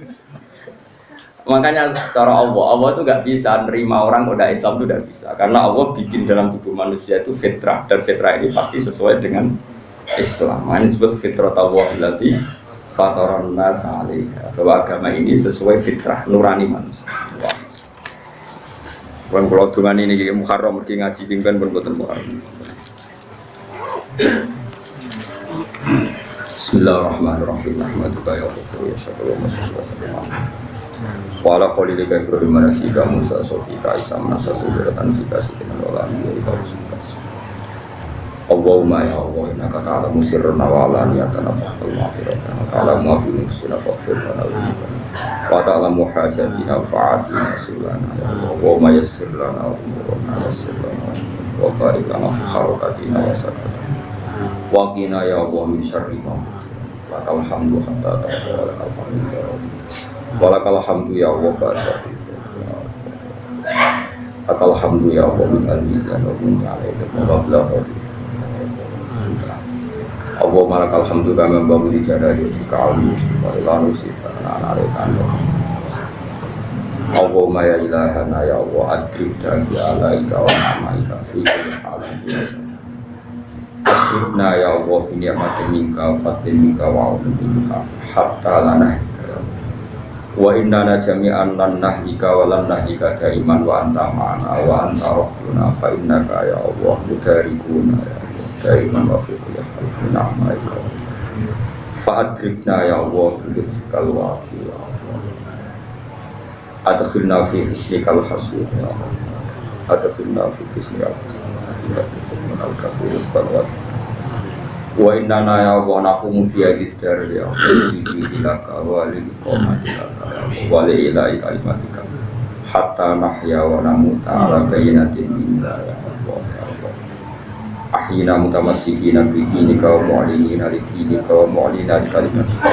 Makanya cara Allah itu nggak bisa nerima orang udah Islam itu nggak bisa karena Allah bikin dalam tubuh manusia itu fitrah dan fitrah ini pasti sesuai dengan Islam. Ini disebut fitrah Allah allati fataran nas 'alaiha, bahwa agama ini sesuai fitrah nurani manusia. Wan kula dungan ini Muharram mergi ngaji pingpen pun boten Muharram. Bismillahirrahmanirrahim. Alhamdulillah ya Rabbi ya sallallahu wala khalilika Ibrahim nasika Musa sofika Isa manasatu beratan fika sikinan walani wa ika usukas Allahumma ya Allah innaka ta'alamu sirrana wa alaniyatana fahtal ma'afiratana ta'alamu afi nufsina faghfirlana wa ta'alamu hajatina fa'atina sulana ya Allah Allahumma yassir lana umurana yassir lana wa barik lana fi harakatina wa sakatina wa qina ya Allah min syarri ma lakal hamdu hatta ta'ala wa lakal hamdu ya Rabbi walakal hamdu ya Allah basyari akal hamdu ya Allah min al-mizan wa min ta'alaika mablaghah Allah malakal hamdu kama bahu di jadari fika alim wa ilanu sifana alaika anta Allahumma ya ilahana ya Allah adrib dagi alaika wa na'maika fi kulli halin adribna ya Allah bi ni'matin minka wa fadlin minka wa aunin minka hatta lana wa innana jami'an lan nahdika wa lan nahdika daiman wa anta ma'ana wa anta rabbuna fa innaka ya Allah mudarikuna ya Allah daiman wa fi kulli halin na'maika Fa'adrikna ya Allah bilutfikal waqi ya Allah. Adkhilna fi hisnikal hasud ya Allah. Adkhilna fi hisnikal hasud ya Allah. Al-kafir al-balwat. Wa innana ya Allah naqumu fi hadid dar ya Allah. Sidi tilaka wa li iqamatilaka wa li ilahi kalimatika. Hatta nahya wa namuta ala bayinatin minka ya Allah ya Allah. Ahyina mutamassikina bidinika wa mu'linina lidinika wa mu'linina likalimatika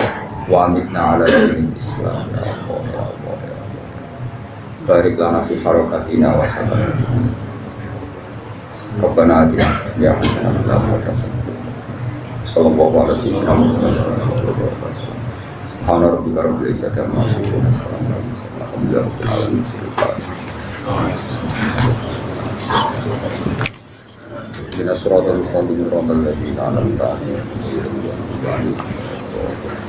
wa amitna ala dinil islam ya Allah ya Allah ya Allah. Barik lana fi harakatina wa sabaratina. Rabbana atina fid dunya hasanah wa fil akhirati hasanah. Sallallahu alaihi wa sallam. Subhana rabbika rabbil izzati amma yasifun wa salamun alal mursalin walhamdulillahi rabbil alamin. Min as-siratal mustaqim, siratal ladzina an'amta 'alaihim ghairil maghdubi 'alaihim waladdallin.